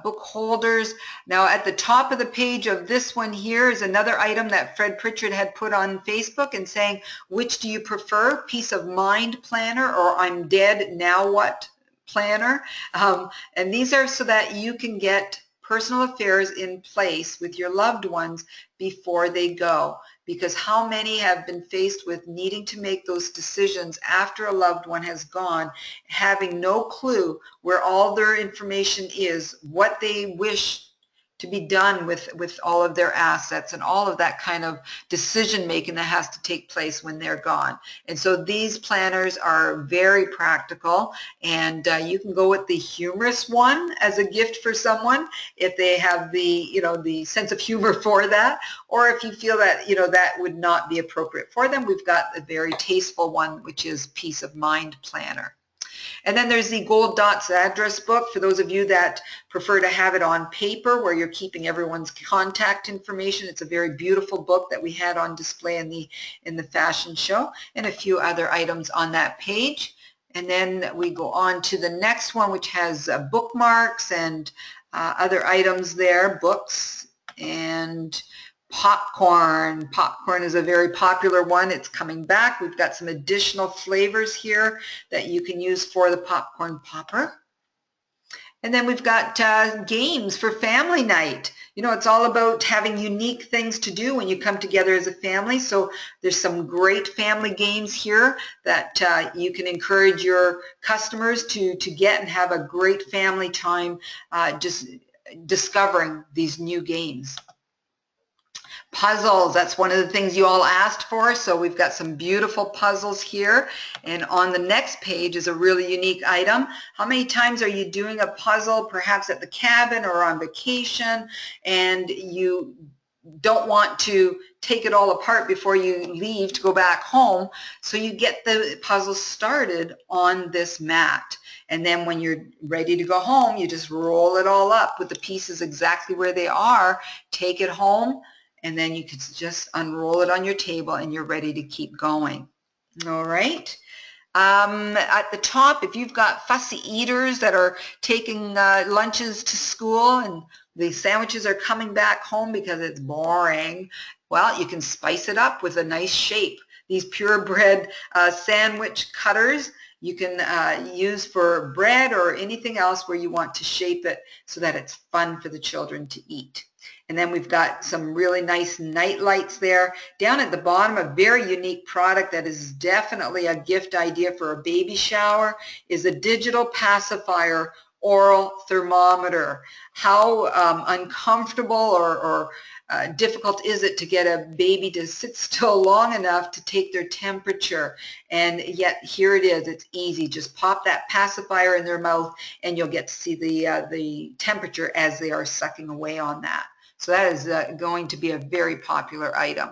Book holders. Now at the top of the page of this one here is another item that Fred Pritchard had put on Facebook and saying, which do you prefer, peace of mind planner or I'm dead, now what planner? And these are so that you can get personal affairs in place with your loved ones before they go, because how many have been faced with needing to make those decisions after a loved one has gone, having no clue where all their information is, what they wish to be done with all of their assets and all of that kind of decision making that has to take place when they're gone. And so these planners are very practical, and you can go with the humorous one as a gift for someone if they have the, the sense of humor for that, or if you feel that, that would not be appropriate for them, we've got a very tasteful one, which is Peace of Mind Planner. And then there's the Gold Dots address book for those of you that prefer to have it on paper where you're keeping everyone's contact information. It's a very beautiful book that we had on display in the fashion show, and a few other items on that page. And then we go on to the next one, which has bookmarks and other items there, books and popcorn. Popcorn is a very popular one. It's coming back. We've got some additional flavors here that you can use for the popcorn popper. And then we've got games for family night. It's all about having unique things to do when you come together as a family. So there's some great family games here that you can encourage your customers to get and have a great family time just discovering these new games. Puzzles, that's one of the things you all asked for, so we've got some beautiful puzzles here. And on the next page is a really unique item. How many times are you doing a puzzle, perhaps at the cabin or on vacation, and you don't want to take it all apart before you leave to go back home, so you get the puzzle started on this mat. And then when you're ready to go home, you just roll it all up with the pieces exactly where they are, take it home, and then you can just unroll it on your table and you're ready to keep going. All right. At the top, if you've got fussy eaters that are taking lunches to school and the sandwiches are coming back home because it's boring, well, you can spice it up with a nice shape. These purebred sandwich cutters you can use for bread or anything else where you want to shape it so that it's fun for the children to eat. And then we've got some really nice night lights there. Down at the bottom, a very unique product that is definitely a gift idea for a baby shower is a digital pacifier oral thermometer. How uncomfortable or difficult is it to get a baby to sit still long enough to take their temperature? And yet here it is. It's easy. Just pop that pacifier in their mouth and you'll get to see the temperature as they are sucking away on that. So that is going to be a very popular item.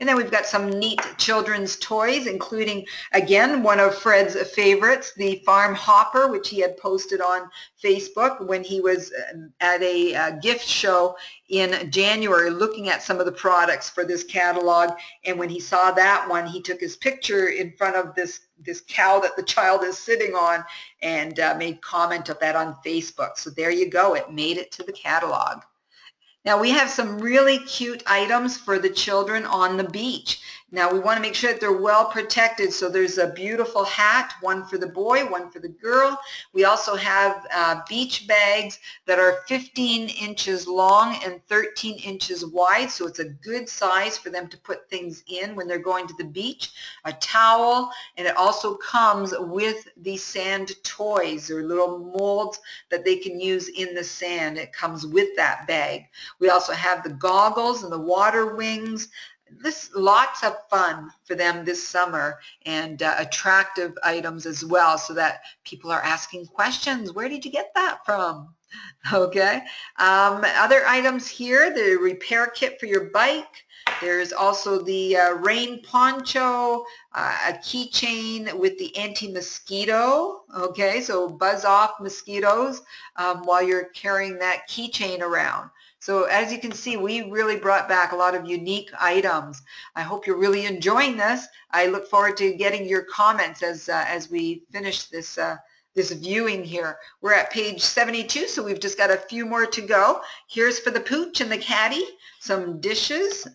And then we've got some neat children's toys, including, again, one of Fred's favorites, the Farm Hopper, which he had posted on Facebook when he was at a gift show in January looking at some of the products for this catalog. And when he saw that one, he took his picture in front of this cow that the child is sitting on and made comment of that on Facebook. So there you go. It made it to the catalog. Now we have some really cute items for the children on the beach. Now we want to make sure that they're well protected, so there's a beautiful hat, one for the boy, one for the girl. We also have beach bags that are 15 inches long and 13 inches wide, so it's a good size for them to put things in when they're going to the beach. A towel, and it also comes with the sand toys or little molds that they can use in the sand. It comes with that bag. We also have the goggles and the water wings. Lots of fun for them this summer, and attractive items as well, so that people are asking questions. Where did you get that from? Okay. Other items here, the repair kit for your bike. There's also the rain poncho, a keychain with the anti-mosquito. Okay, so buzz off mosquitoes while you're carrying that keychain around. So as you can see, we really brought back a lot of unique items. I hope you're really enjoying this. I look forward to getting your comments as we finish this this viewing here. We're at page 72, so we've just got a few more to go. Here's for the pooch and the caddy, some dishes.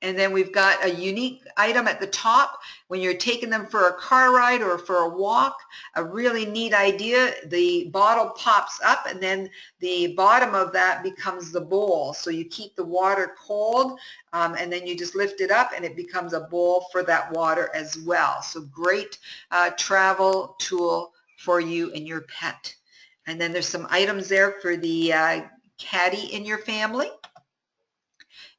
And then we've got a unique item at the top when you're taking them for a car ride or for a walk. A really neat idea. The bottle pops up and then the bottom of that becomes the bowl. So you keep the water cold and then you just lift it up and it becomes a bowl for that water as well. So great travel tool for you and your pet. And then there's some items there for the caddy in your family,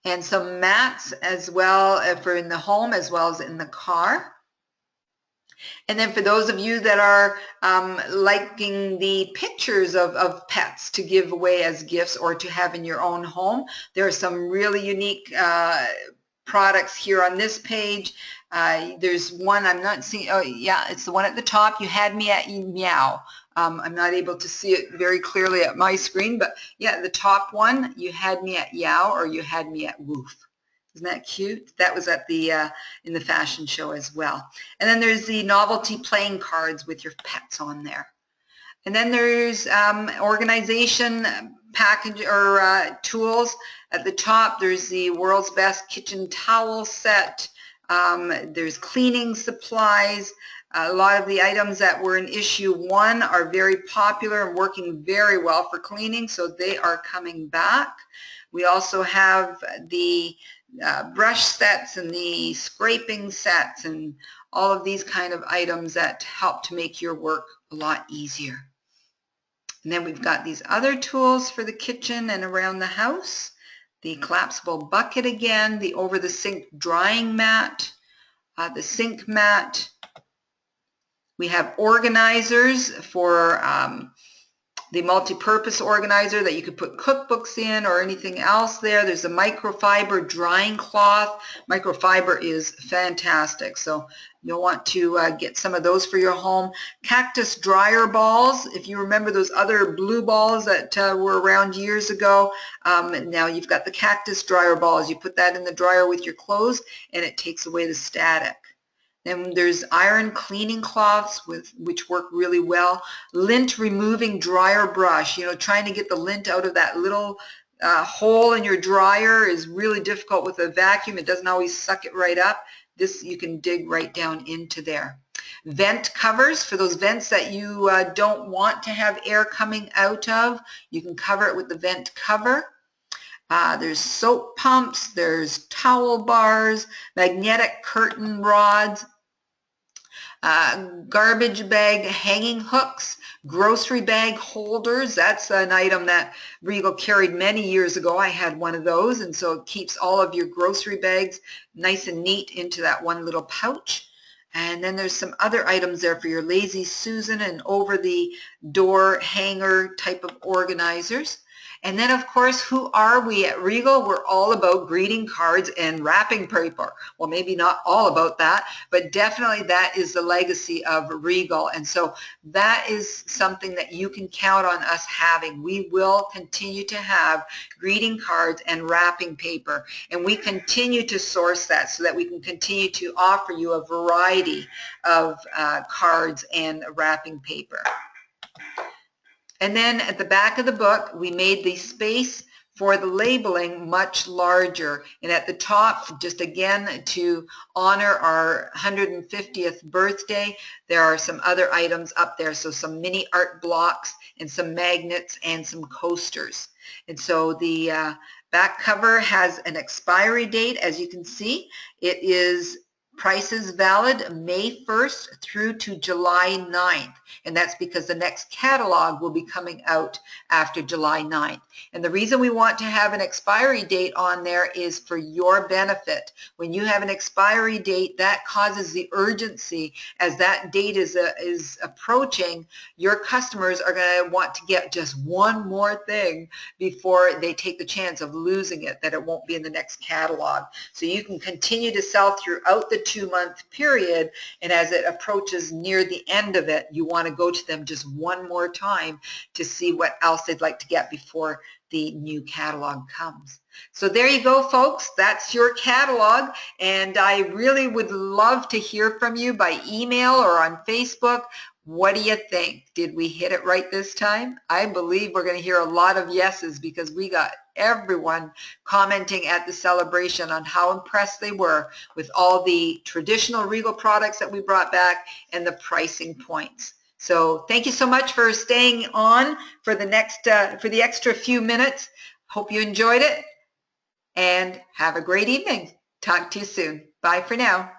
and some mats as well for in the home as well as in the car. And then for those of you that are liking the pictures of pets to give away as gifts or to have in your own home, there are some really unique products here on this page. There's one I'm not seeing. Oh yeah, it's the one at the top. You had me at meow. I'm not able to see it very clearly at my screen, but yeah, the top one, you had me at yow or you had me at woof. Isn't that cute? That was at the in the fashion show as well. And then there's the novelty playing cards with your pets on there. And then there's organization package or tools. At the top, there's the world's best kitchen towel set. There's cleaning supplies. A lot of the items that were in issue 1 are very popular and working very well for cleaning, so they are coming back. We also have the brush sets and the scraping sets and all of these kind of items that help to make your work a lot easier. And then we've got these other tools for the kitchen and around the house. The collapsible bucket again, the over the sink drying mat, the sink mat. We have organizers for the multi-purpose organizer that you could put cookbooks in or anything else there. There's a microfiber drying cloth. Microfiber is fantastic, so you'll want to get some of those for your home. Cactus dryer balls, if you remember those other blue balls that were around years ago, now you've got the cactus dryer balls. You put that in the dryer with your clothes and it takes away the static. Then there's iron cleaning cloths which work really well. Lint removing dryer brush. You know, trying to get the lint out of that little hole in your dryer is really difficult with a vacuum. It doesn't always suck it right up. This you can dig right down into there. Vent covers for those vents that you don't want to have air coming out of. You can cover it with the vent cover. There's soap pumps, there's towel bars, magnetic curtain rods, garbage bag hanging hooks, grocery bag holders. That's an item that Regal carried many years ago. I had one of those, and so it keeps all of your grocery bags nice and neat into that one little pouch. And then there's some other items there for your Lazy Susan and over the door hanger type of organizers. And then, of course, who are we at Regal? We're all about greeting cards and wrapping paper. Well, maybe not all about that, but definitely that is the legacy of Regal. And so that is something that you can count on us having. We will continue to have greeting cards and wrapping paper. And we continue to source that so that we can continue to offer you a variety of cards and wrapping paper. And then at the back of the book, we made the space for the labeling much larger. And at the top, just again to honor our 150th birthday, there are some other items up there. So some mini art blocks and some magnets and some coasters. And so the back cover has an expiry date, as you can see. It is prices valid May 1st through to July 9th. And that's because the next catalog will be coming out after July 9th. And the reason we want to have an expiry date on there is for your benefit. When you have an expiry date, that causes the urgency. As that date is approaching, your customers are going to want to get just one more thing before they take the chance of losing it, that it won't be in the next catalog. So you can continue to sell throughout the 2-month period, and as it approaches near the end of it, you want to go to them just one more time to see what else they'd like to get before the new catalog comes. So there you go, folks. That's your catalog, and I really would love to hear from you by email or on Facebook. What do you think? Did we hit it right this time? I believe we're going to hear a lot of yeses because we got everyone commenting at the celebration on how impressed they were with all the traditional Regal products that we brought back and the pricing points. So thank you so much for staying on for the next for the extra few minutes. Hope you enjoyed it and have a great evening. Talk to you soon. Bye for now.